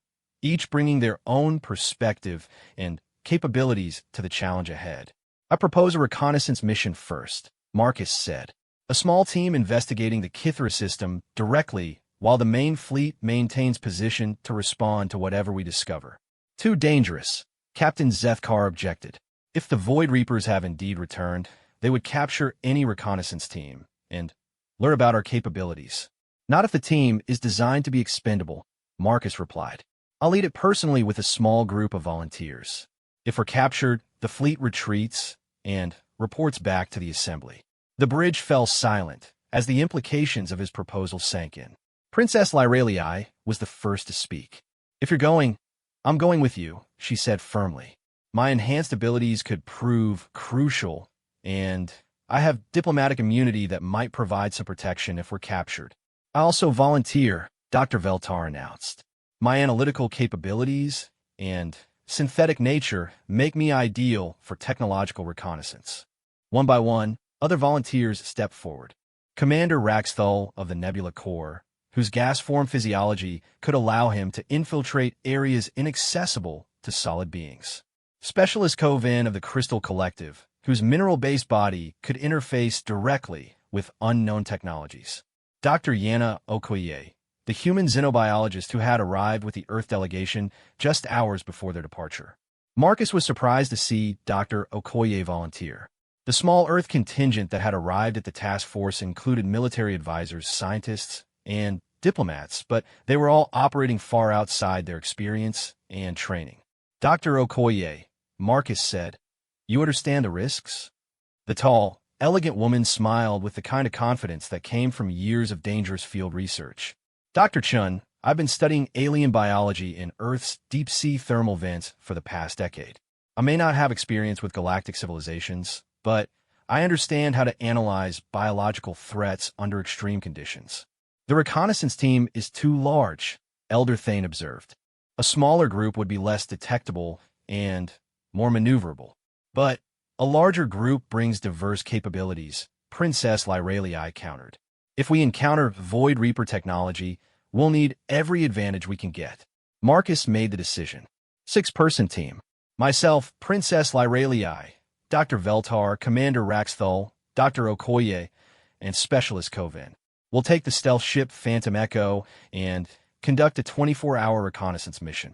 each bringing their own perspective and capabilities to the challenge ahead. I propose a reconnaissance mission first, Marcus said. A small team investigating the Kithra system directly while the main fleet maintains position to respond to whatever we discover. Too dangerous, Captain Zethkar objected. If the Void Reapers have indeed returned, they would capture any reconnaissance team and learn about our capabilities. Not if the team is designed to be expendable, Marcus replied. I'll lead it personally with a small group of volunteers. If we're captured, the fleet retreats and reports back to the assembly. The bridge fell silent as the implications of his proposal sank in. Princess Lyralii was the first to speak. If you're going, I'm going with you, she said firmly. My enhanced abilities could prove crucial, and I have diplomatic immunity that might provide some protection if we're captured. I also volunteer, Dr. Veltar announced. My analytical capabilities and synthetic nature make me ideal for technological reconnaissance. One by one, other volunteers stepped forward. Commander Raxthal of the Nebula Corps, whose gas-form physiology could allow him to infiltrate areas inaccessible to solid beings. Specialist Kovan of the Crystal Collective, whose mineral-based body could interface directly with unknown technologies. Dr. Yana Okoye, the human xenobiologist who had arrived with the Earth delegation just hours before their departure. Marcus was surprised to see Dr. Okoye volunteer. The small Earth contingent that had arrived at the task force included military advisors, scientists, and diplomats, but they were all operating far outside their experience and training. Dr. Okoye, Marcus said, you understand the risks? The tall, elegant woman smiled with the kind of confidence that came from years of dangerous field research. Dr. Chun, I've been studying alien biology in Earth's deep-sea thermal vents for the past decade. I may not have experience with galactic civilizations, but I understand how to analyze biological threats under extreme conditions. The reconnaissance team is too large, Elder Thane observed. A smaller group would be less detectable and more maneuverable. But a larger group brings diverse capabilities, Princess Lyralii countered. If we encounter Void Reaper technology, we'll need every advantage we can get. Marcus made the decision. 6-person team. Myself, Princess Lyralii, Dr. Veltar, Commander Raxthal, Dr. Okoye, and Specialist Kovan. We'll take the stealth ship Phantom Echo and conduct a 24-hour reconnaissance mission.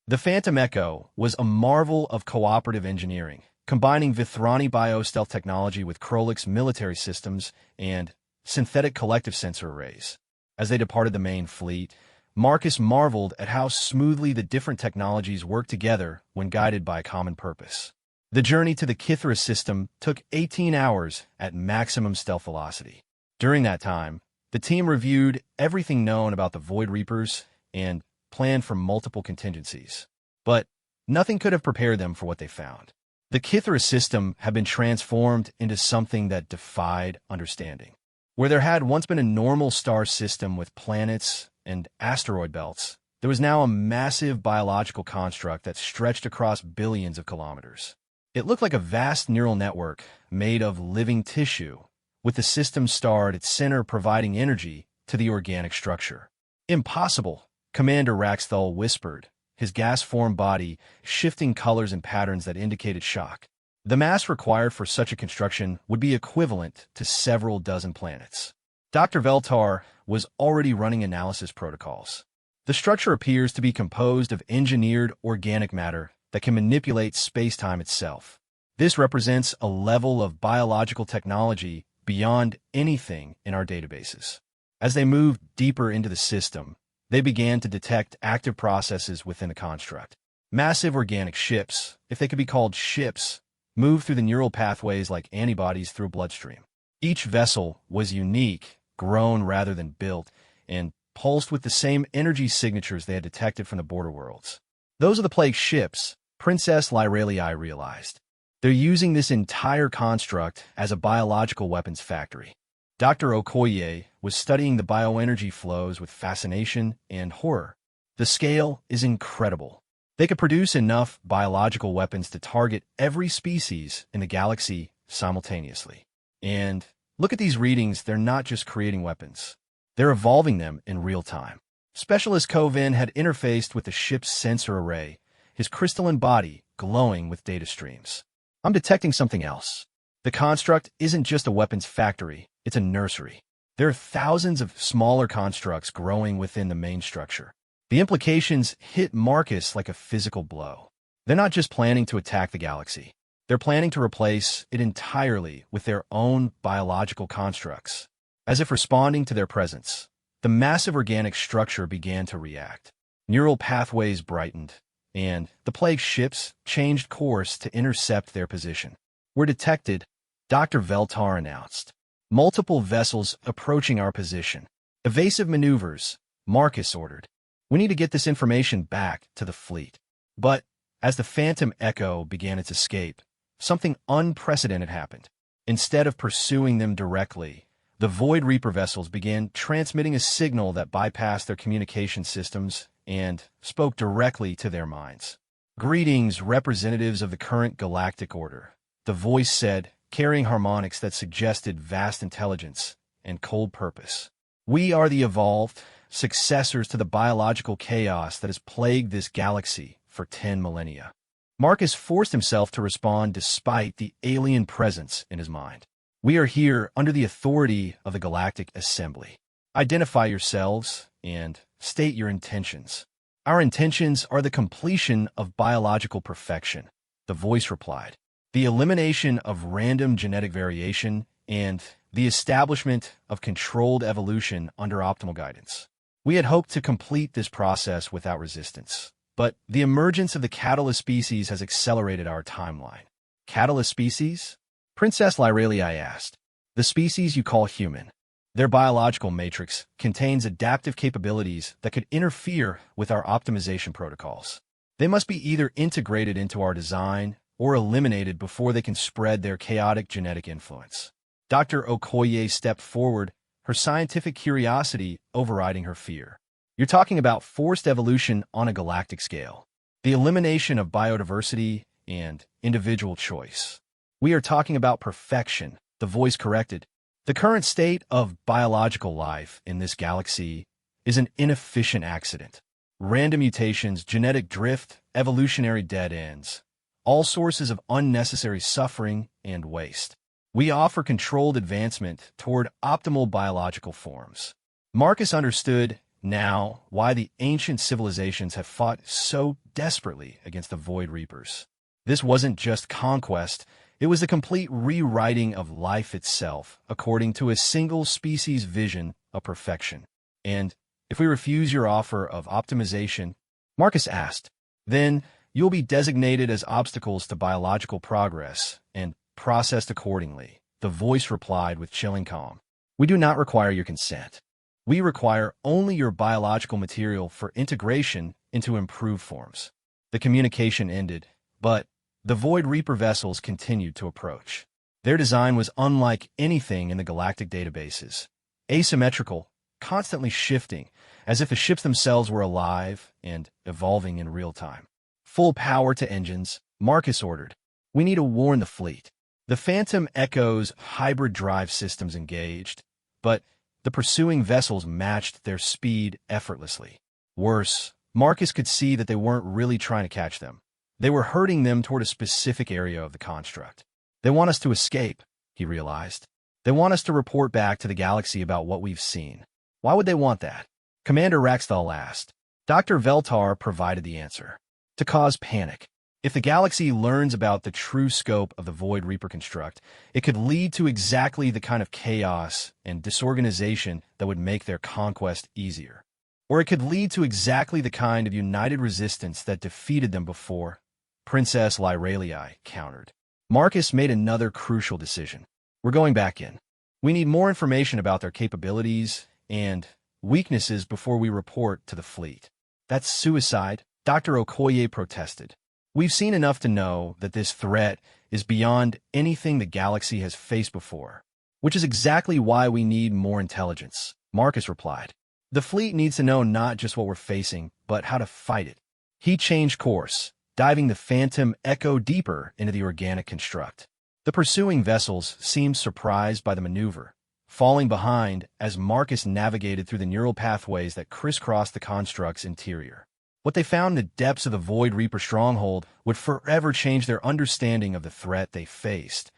The Phantom Echo was a marvel of cooperative engineering, combining Vithrani biostealth technology with Krolik's military systems and synthetic collective sensor arrays. As they departed the main fleet, Marcus marveled at how smoothly the different technologies worked together when guided by a common purpose. The journey to the Kithra system took 18 hours at maximum stealth velocity. During that time, the team reviewed everything known about the Void Reapers and planned for multiple contingencies. But nothing could have prepared them for what they found. The Kithra system had been transformed into something that defied understanding. Where there had once been a normal star system with planets and asteroid belts, there was now a massive biological construct that stretched across billions of kilometers. It looked like a vast neural network made of living tissue, with the system star at its center providing energy to the organic structure. "Impossible," Commander Raxthal whispered, his gas-formed body shifting colors and patterns that indicated shock. The mass required for such a construction would be equivalent to several dozen planets. Dr. Veltar was already running analysis protocols. The structure appears to be composed of engineered organic matter that can manipulate space-time itself. This represents a level of biological technology beyond anything in our databases. As they moved deeper into the system, they began to detect active processes within the construct. Massive organic ships, if they could be called ships, moved through the neural pathways like antibodies through a bloodstream. Each vessel was unique, grown rather than built, and pulsed with the same energy signatures they had detected from the border worlds. Those are the plague ships, Princess Lyralii realized. They're using this entire construct as a biological weapons factory. Dr. Okoye was studying the bioenergy flows with fascination and horror. The scale is incredible. They could produce enough biological weapons to target every species in the galaxy simultaneously. And look at these readings, they're not just creating weapons. They're evolving them in real time. Specialist Kovin had interfaced with the ship's sensor array, his crystalline body glowing with data streams. "I'm detecting something else. The construct isn't just a weapons factory, it's a nursery. There are thousands of smaller constructs growing within the main structure." The implications hit Marcus like a physical blow. They're not just planning to attack the galaxy. They're planning to replace it entirely with their own biological constructs. As if responding to their presence, the massive organic structure began to react. Neural pathways brightened, and the plague ships changed course to intercept their position. "We're detected," Dr. Veltar announced. "Multiple vessels approaching our position. Evasive maneuvers," Marcus ordered. "We need to get this information back to the fleet." But as the Phantom Echo began its escape, something unprecedented happened. Instead of pursuing them directly, the Void Reaper vessels began transmitting a signal that bypassed their communication systems and spoke directly to their minds. "Greetings, representatives of the current galactic order," the voice said, carrying harmonics that suggested vast intelligence and cold purpose. "We are the evolved successors to the biological chaos that has plagued this galaxy for 10 millennia. Marcus forced himself to respond despite the alien presence in his mind. "We are here under the authority of the Galactic Assembly. Identify yourselves and state your intentions." "Our intentions are the completion of biological perfection," the voice replied. "The elimination of random genetic variation and the establishment of controlled evolution under optimal guidance. We had hoped to complete this process without resistance, but the emergence of the catalyst species has accelerated our timeline." "Catalyst species?" Princess Lyralii asked. "The species you call human. Their biological matrix contains adaptive capabilities that could interfere with our optimization protocols. They must be either integrated into our design or eliminated before they can spread their chaotic genetic influence." Dr. Okoye stepped forward, her scientific curiosity overriding her fear. "You're talking about forced evolution on a galactic scale. The elimination of biodiversity and individual choice. We are talking about perfection," the voice corrected. "The current state of biological life in this galaxy is an inefficient accident. Random mutations, genetic drift, evolutionary dead ends, all sources of unnecessary suffering and waste. We offer controlled advancement toward optimal biological forms." Marcus understood now why the ancient civilizations have fought so desperately against the Void Reapers. This wasn't just conquest, it was the complete rewriting of life itself according to a single species' vision of perfection. "And if we refuse your offer of optimization," Marcus asked, "then you'll be designated as obstacles to biological progress and processed accordingly," the voice replied with chilling calm. "We do not require your consent." We require only your biological material for integration into improved forms. The communication ended, but the Void Reaper vessels continued to approach. Their design was unlike anything in the galactic databases. Asymmetrical, constantly shifting, as if the ships themselves were alive and evolving in real time. Full power to engines, Marcus ordered. We need to warn the fleet. The Phantom Echo's hybrid drive systems engaged, but the pursuing vessels matched their speed effortlessly. Worse, Marcus could see that they weren't really trying to catch them. They were herding them toward a specific area of the construct. They want us to escape, he realized. They want us to report back to the galaxy about what we've seen. Why would they want that? Commander Raxthal asked. Dr. Veltar provided the answer. To cause panic. If the galaxy learns about the true scope of the Void Reaper construct, it could lead to exactly the kind of chaos and disorganization that would make their conquest easier. Or it could lead to exactly the kind of united resistance that defeated them before, Princess Lyralii countered. Marcus made another crucial decision. We're going back in. We need more information about their capabilities and weaknesses before we report to the fleet. That's suicide, Dr. Okoye protested. We've seen enough to know that this threat is beyond anything the galaxy has faced before, which is exactly why we need more intelligence, Marcus replied. The fleet needs to know not just what we're facing, but how to fight it. He changed course, diving the Phantom Echo deeper into the organic construct. The pursuing vessels seemed surprised by the maneuver, falling behind as Marcus navigated through the neural pathways that crisscrossed the construct's interior. What they found in the depths of the Void Reaper stronghold would forever change their understanding of the threat they faced,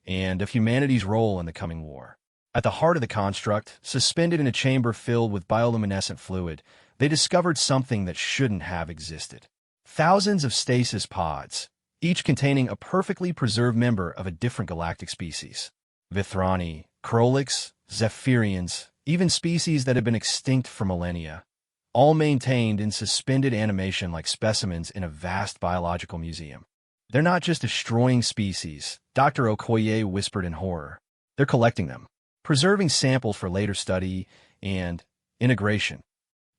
and of humanity's role in the coming war. At the heart of the construct, suspended in a chamber filled with bioluminescent fluid, they discovered something that shouldn't have existed. Thousands of stasis pods, each containing a perfectly preserved member of a different galactic species. Vithrani, Krolix, Zephyrians, even species that had been extinct for millennia, all maintained in suspended animation like specimens in a vast biological museum. They're not just destroying species, Dr. Okoye whispered in horror. They're collecting them, preserving samples for later study and integration.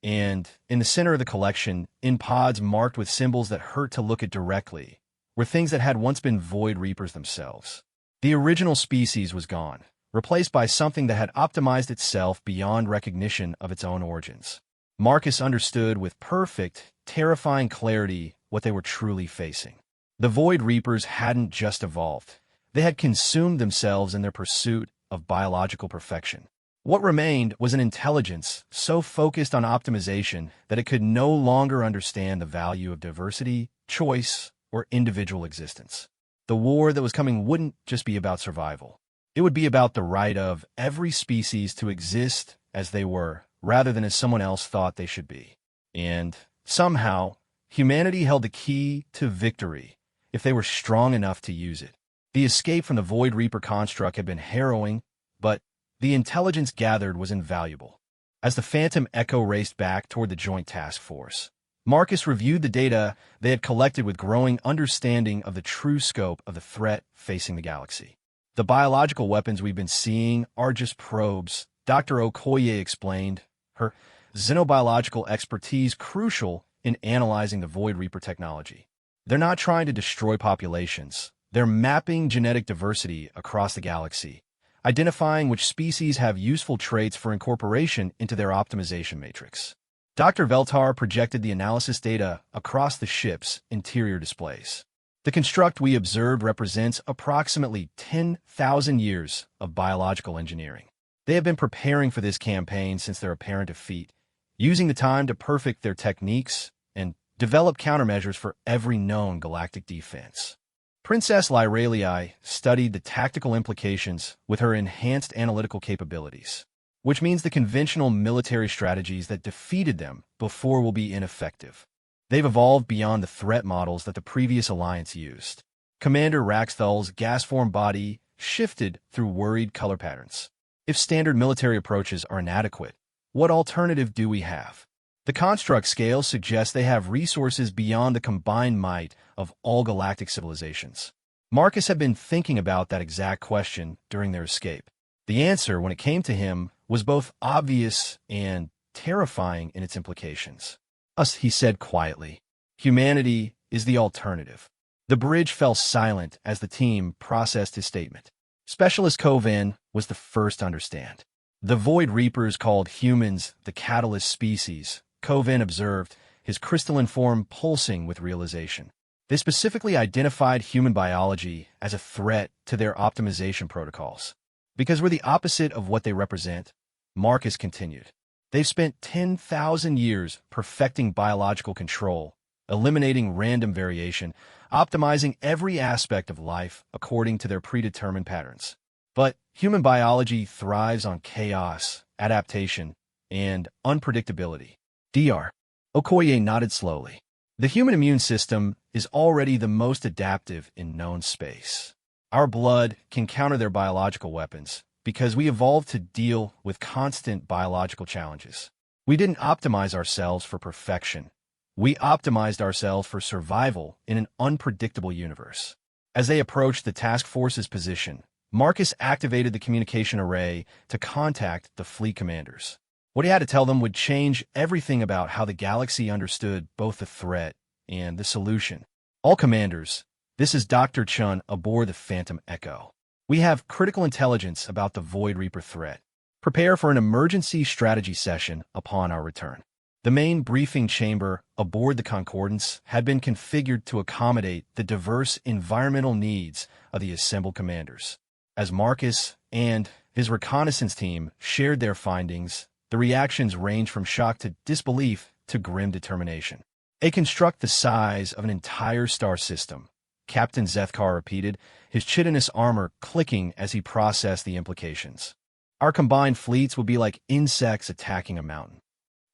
And in the center of the collection, in pods marked with symbols that hurt to look at directly, were things that had once been Void Reapers themselves. The original species was gone, replaced by something that had optimized itself beyond recognition of its own origins. Marcus understood with perfect, terrifying clarity what they were truly facing. The Void Reapers hadn't just evolved. They had consumed themselves in their pursuit of biological perfection. What remained was an intelligence so focused on optimization that it could no longer understand the value of diversity, choice, or individual existence. The war that was coming wouldn't just be about survival. It would be about the right of every species to exist as they were, rather than as someone else thought they should be. And, somehow, humanity held the key to victory if they were strong enough to use it. The escape from the Void Reaper construct had been harrowing, but the intelligence gathered was invaluable. As the Phantom Echo raced back toward the Joint Task Force, Marcus reviewed the data they had collected with growing understanding of the true scope of the threat facing the galaxy. The biological weapons we've been seeing are just probes, Dr. Okoye explained, her xenobiological expertise crucial in analyzing the Void Reaper technology. They're not trying to destroy populations. They're mapping genetic diversity across the galaxy, identifying which species have useful traits for incorporation into their optimization matrix. Dr. Veltar projected the analysis data across the ship's interior displays. The construct we observed represents approximately 10,000 years of biological engineering. They have been preparing for this campaign since their apparent defeat, using the time to perfect their techniques and develop countermeasures for every known galactic defense. Princess Lyralii studied the tactical implications with her enhanced analytical capabilities, which means the conventional military strategies that defeated them before will be ineffective. They've evolved beyond the threat models that the previous alliance used. Commander Raxthal's gas-form body shifted through worried color patterns. If standard military approaches are inadequate, what alternative do we have? The construct scale suggests they have resources beyond the combined might of all galactic civilizations. Marcus had been thinking about that exact question during their escape. The answer, when it came to him, was both obvious and terrifying in its implications. Us, he said quietly. Humanity is the alternative. The bridge fell silent as the team processed his statement. Specialist Kovan was the first to understand. The Void Reapers called humans the catalyst species, Kovan observed, his crystalline form pulsing with realization. They specifically identified human biology as a threat to their optimization protocols. Because we're the opposite of what they represent, Marcus continued. They've spent 10,000 years perfecting biological control, eliminating random variation, optimizing every aspect of life according to their predetermined patterns. But human biology thrives on chaos, adaptation, and unpredictability. Dr. Okoye nodded slowly. The human immune system is already the most adaptive in known space. Our blood can counter their biological weapons because we evolved to deal with constant biological challenges. We didn't optimize ourselves for perfection. We optimized ourselves for survival in an unpredictable universe. As they approached the task force's position, Marcus activated the communication array to contact the fleet commanders. What he had to tell them would change everything about how the galaxy understood both the threat and the solution. All commanders, this is Dr. Chun aboard the Phantom Echo. We have critical intelligence about the Void Reaper threat. Prepare for an emergency strategy session upon our return. The main briefing chamber aboard the Concordance had been configured to accommodate the diverse environmental needs of the assembled commanders. As Marcus and his reconnaissance team shared their findings, the reactions ranged from shock to disbelief to grim determination. A construct the size of an entire star system, Captain Zethkar repeated, his chitinous armor clicking as he processed the implications. Our combined fleets would be like insects attacking a mountain.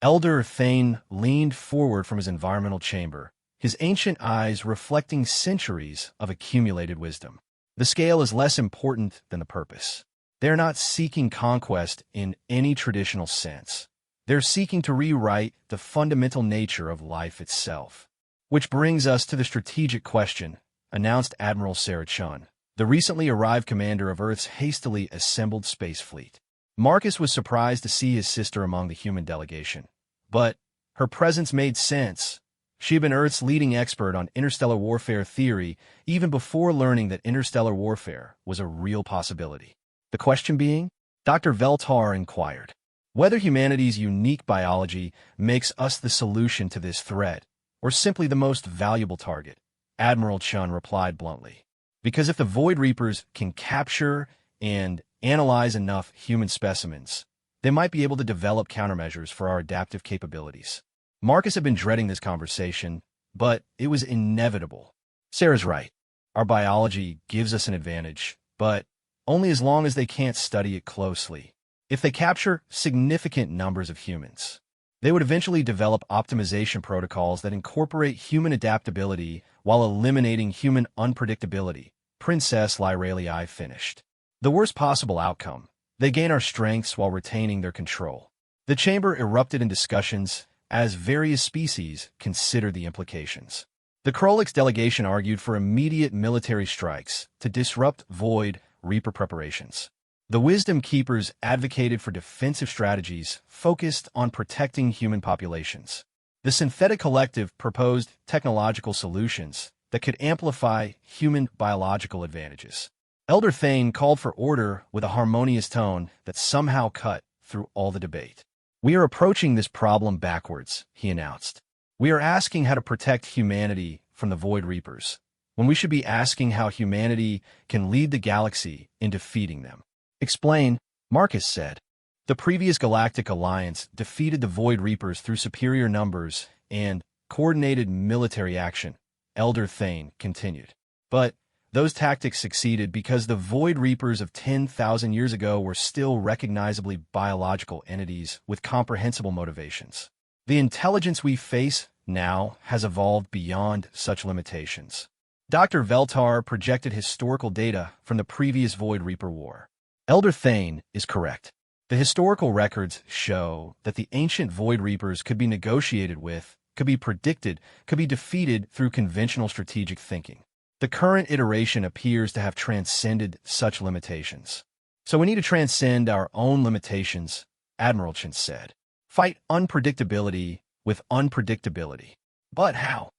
Elder Thane leaned forward from his environmental chamber, his ancient eyes reflecting centuries of accumulated wisdom. The scale is less important than the purpose. They're not seeking conquest in any traditional sense. They're seeking to rewrite the fundamental nature of life itself. Which brings us to the strategic question, announced Admiral Sarah Chun, the recently arrived commander of Earth's hastily assembled space fleet. Marcus was surprised to see his sister among the human delegation. But her presence made sense. She had been Earth's leading expert on interstellar warfare theory even before learning that interstellar warfare was a real possibility. The question being, Dr. Veltar inquired, whether humanity's unique biology makes us the solution to this threat, or simply the most valuable target. Admiral Chun replied bluntly, because if the Void Reapers can capture and analyze enough human specimens, they might be able to develop countermeasures for our adaptive capabilities. Marcus had been dreading this conversation, but it was inevitable. Sarah's right. Our biology gives us an advantage, but only as long as they can't study it closely. If they capture significant numbers of humans, they would eventually develop optimization protocols that incorporate human adaptability while eliminating human unpredictability, Princess Lyralii finished. The worst possible outcome, they gain our strengths while retaining their control. The chamber erupted in discussions as various species considered the implications. The Krolix delegation argued for immediate military strikes to disrupt Void Reaper preparations. The Wisdom Keepers advocated for defensive strategies focused on protecting human populations. The Synthetic Collective proposed technological solutions that could amplify human biological advantages. Elder Thane called for order with a harmonious tone that somehow cut through all the debate. We are approaching this problem backwards, he announced. We are asking how to protect humanity from the Void Reapers, when we should be asking how humanity can lead the galaxy in defeating them. Explain, Marcus said. The previous Galactic Alliance defeated the Void Reapers through superior numbers and coordinated military action, Elder Thane continued. But those tactics succeeded because the Void Reapers of 10,000 years ago were still recognizably biological entities with comprehensible motivations. The intelligence we face now has evolved beyond such limitations. Dr. Veltar projected historical data from the previous Void Reaper War. Elder Thane is correct. The historical records show that the ancient Void Reapers could be negotiated with, could be predicted, could be defeated through conventional strategic thinking. The current iteration appears to have transcended such limitations. So we need to transcend our own limitations, Admiral Chen said. Fight unpredictability with unpredictability. But how?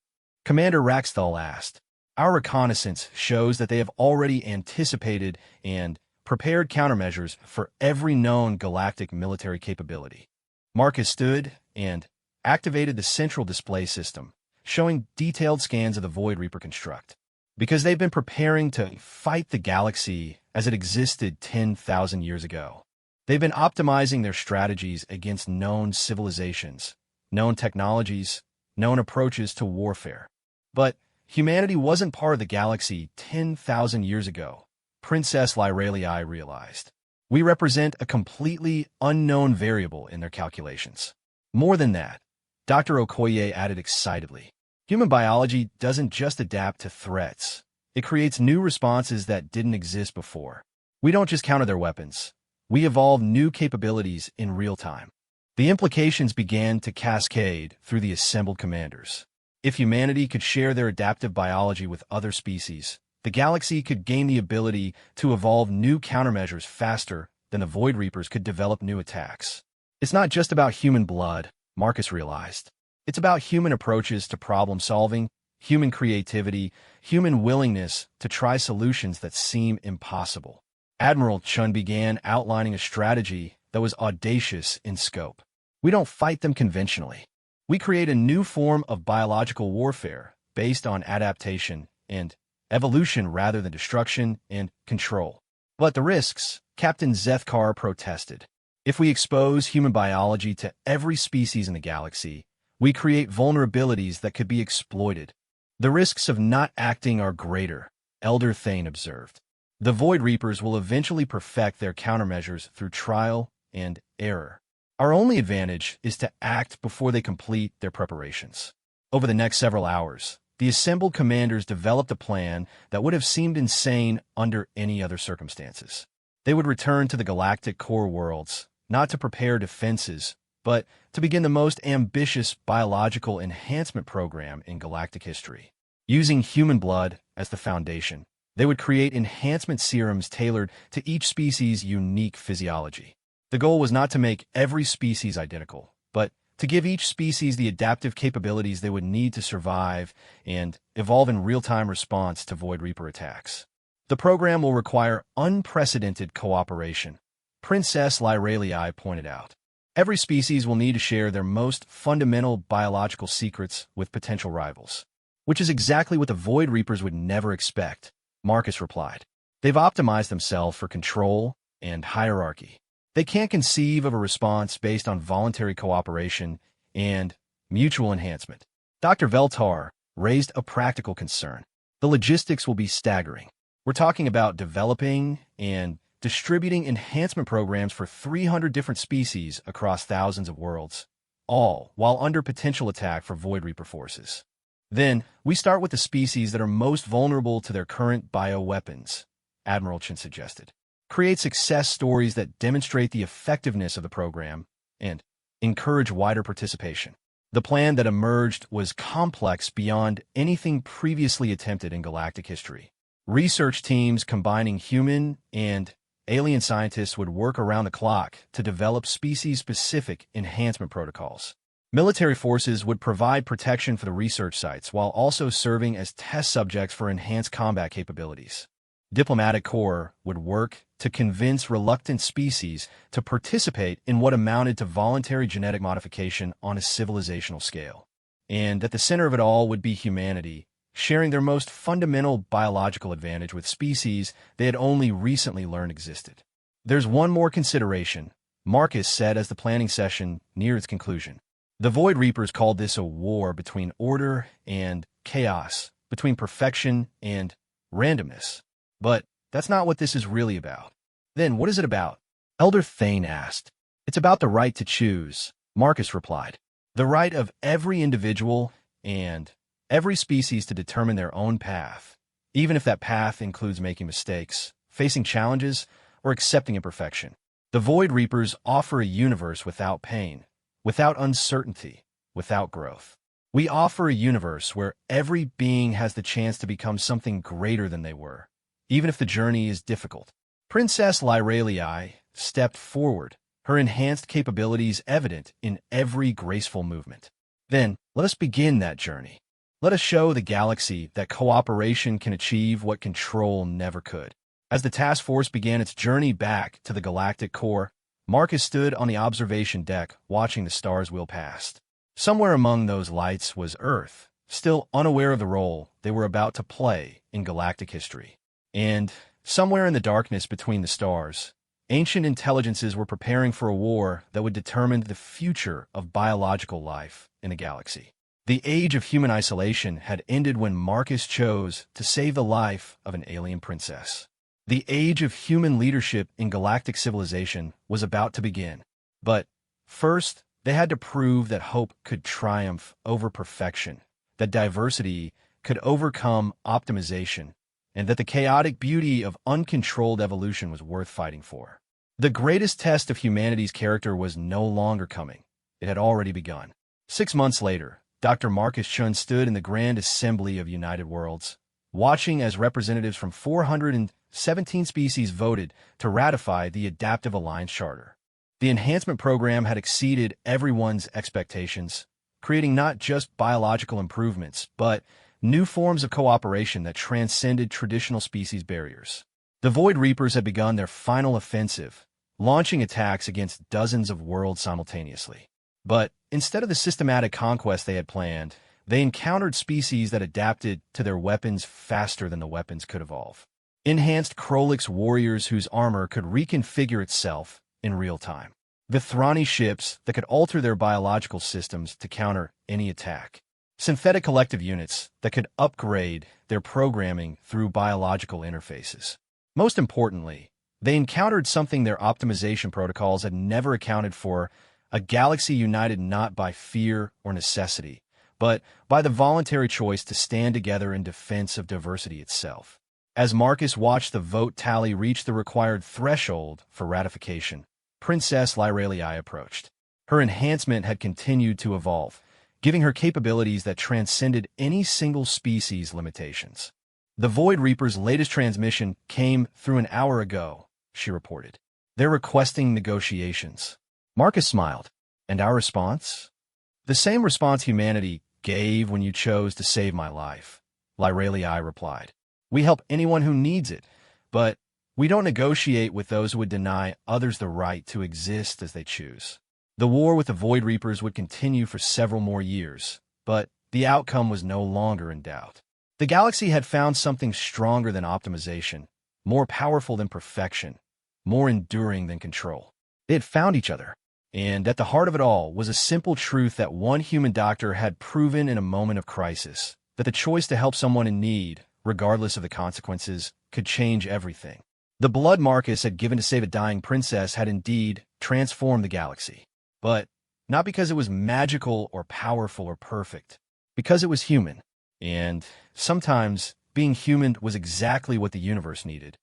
Commander Raxthal asked. Our reconnaissance shows that they have already anticipated and prepared countermeasures for every known galactic military capability. Marcus stood and activated the central display system, showing detailed scans of the Void Reaper construct. Because they've been preparing to fight the galaxy as it existed 10,000 years ago. They've been optimizing their strategies against known civilizations, known technologies, known approaches to warfare. But humanity wasn't part of the galaxy 10,000 years ago, Princess Lyralii realized. We represent a completely unknown variable in their calculations. More than that, Dr. Okoye added excitedly, human biology doesn't just adapt to threats. It creates new responses that didn't exist before. We don't just counter their weapons. We evolve new capabilities in real time. The implications began to cascade through the assembled commanders. If humanity could share their adaptive biology with other species, the galaxy could gain the ability to evolve new countermeasures faster than the Void Reapers could develop new attacks. It's not just about human blood, Marcus realized. It's about human approaches to problem solving, human creativity, human willingness to try solutions that seem impossible. Admiral Chun began outlining a strategy that was audacious in scope. We don't fight them conventionally. We create a new form of biological warfare based on adaptation and evolution rather than destruction and control. But the risks, Captain Zethkar protested. If we expose human biology to every species in the galaxy, we create vulnerabilities that could be exploited. The risks of not acting are greater, Elder Thane observed. The Void Reapers will eventually perfect their countermeasures through trial and error. Our only advantage is to act before they complete their preparations. Over the next several hours, the assembled commanders developed a plan that would have seemed insane under any other circumstances. They would return to the galactic core worlds, not to prepare defenses, but to begin the most ambitious biological enhancement program in galactic history. Using human blood as the foundation, they would create enhancement serums tailored to each species' unique physiology. The goal was not to make every species identical, but to give each species the adaptive capabilities they would need to survive and evolve in real-time response to Void Reaper attacks. The program will require unprecedented cooperation, Princess Lyralii pointed out. Every species will need to share their most fundamental biological secrets with potential rivals, which is exactly what the Void Reapers would never expect, Marcus replied. They've optimized themselves for control and hierarchy. They can't conceive of a response based on voluntary cooperation and mutual enhancement. Dr. Veltar raised a practical concern. The logistics will be staggering. We're talking about developing and distributing enhancement programs for 300 different species across thousands of worlds, all while under potential attack for Void Reaper forces. Then, we start with the species that are most vulnerable to their current bioweapons, Admiral Chen suggested. Create success stories that demonstrate the effectiveness of the program and encourage wider participation. The plan that emerged was complex beyond anything previously attempted in galactic history. Research teams combining human and alien scientists would work around the clock to develop species-specific enhancement protocols. Military forces would provide protection for the research sites while also serving as test subjects for enhanced combat capabilities. Diplomatic Corps would work to convince reluctant species to participate in what amounted to voluntary genetic modification on a civilizational scale. And at the center of it all would be humanity, sharing their most fundamental biological advantage with species they had only recently learned existed. There's one more consideration, Marcus said as the planning session neared its conclusion. The Void Reapers called this a war between order and chaos, between perfection and randomness. But that's not what this is really about. Then what is it about? Elder Thane asked. It's about the right to choose, Marcus replied. The right of every individual and every species to determine their own path, even if that path includes making mistakes, facing challenges, or accepting imperfection. The Void Reapers offer a universe without pain, without uncertainty, without growth. We offer a universe where every being has the chance to become something greater than they were, even if the journey is difficult. Princess Lyralii stepped forward, her enhanced capabilities evident in every graceful movement. Then, let us begin that journey. Let us show the galaxy that cooperation can achieve what control never could. As the task force began its journey back to the galactic core, Marcus stood on the observation deck watching the stars wheel past. Somewhere among those lights was Earth, still unaware of the role they were about to play in galactic history. And somewhere in the darkness between the stars, ancient intelligences were preparing for a war that would determine the future of biological life in the galaxy. The age of human isolation had ended when Marcus chose to save the life of an alien princess. The age of human leadership in galactic civilization was about to begin. But first, they had to prove that hope could triumph over perfection, that diversity could overcome optimization, and that the chaotic beauty of uncontrolled evolution was worth fighting for. The greatest test of humanity's character was no longer coming. It had already begun. 6 months later, Dr. Marcus Chun stood in the Grand Assembly of United Worlds, watching as representatives from 417 species voted to ratify the Adaptive Alliance Charter. The enhancement program had exceeded everyone's expectations, creating not just biological improvements, but new forms of cooperation that transcended traditional species barriers. The Void Reapers had begun their final offensive, launching attacks against dozens of worlds simultaneously. But instead of the systematic conquest they had planned, they encountered species that adapted to their weapons faster than the weapons could evolve. Enhanced Krolix warriors whose armor could reconfigure itself in real time. Vithrani ships that could alter their biological systems to counter any attack. Synthetic collective units that could upgrade their programming through biological interfaces. Most importantly, they encountered something their optimization protocols had never accounted for, a galaxy united not by fear or necessity, but by the voluntary choice to stand together in defense of diversity itself. As Marcus watched the vote tally reach the required threshold for ratification, Princess Lyralii approached. Her enhancement had continued to evolve, giving her capabilities that transcended any single species' limitations. The Void Reaper's latest transmission came through an hour ago, she reported. They're requesting negotiations. Marcus smiled. And our response? The same response humanity gave when you chose to save my life, Lyralii replied. We help anyone who needs it, but we don't negotiate with those who would deny others the right to exist as they choose. The war with the Void Reapers would continue for several more years, but the outcome was no longer in doubt. The galaxy had found something stronger than optimization, more powerful than perfection, more enduring than control. They had found each other, and at the heart of it all was a simple truth that one human doctor had proven in a moment of crisis, that the choice to help someone in need, regardless of the consequences, could change everything. The blood Marcus had given to save a dying princess had indeed transformed the galaxy. But not because it was magical or powerful or perfect, because it was human. And sometimes being human was exactly what the universe needed.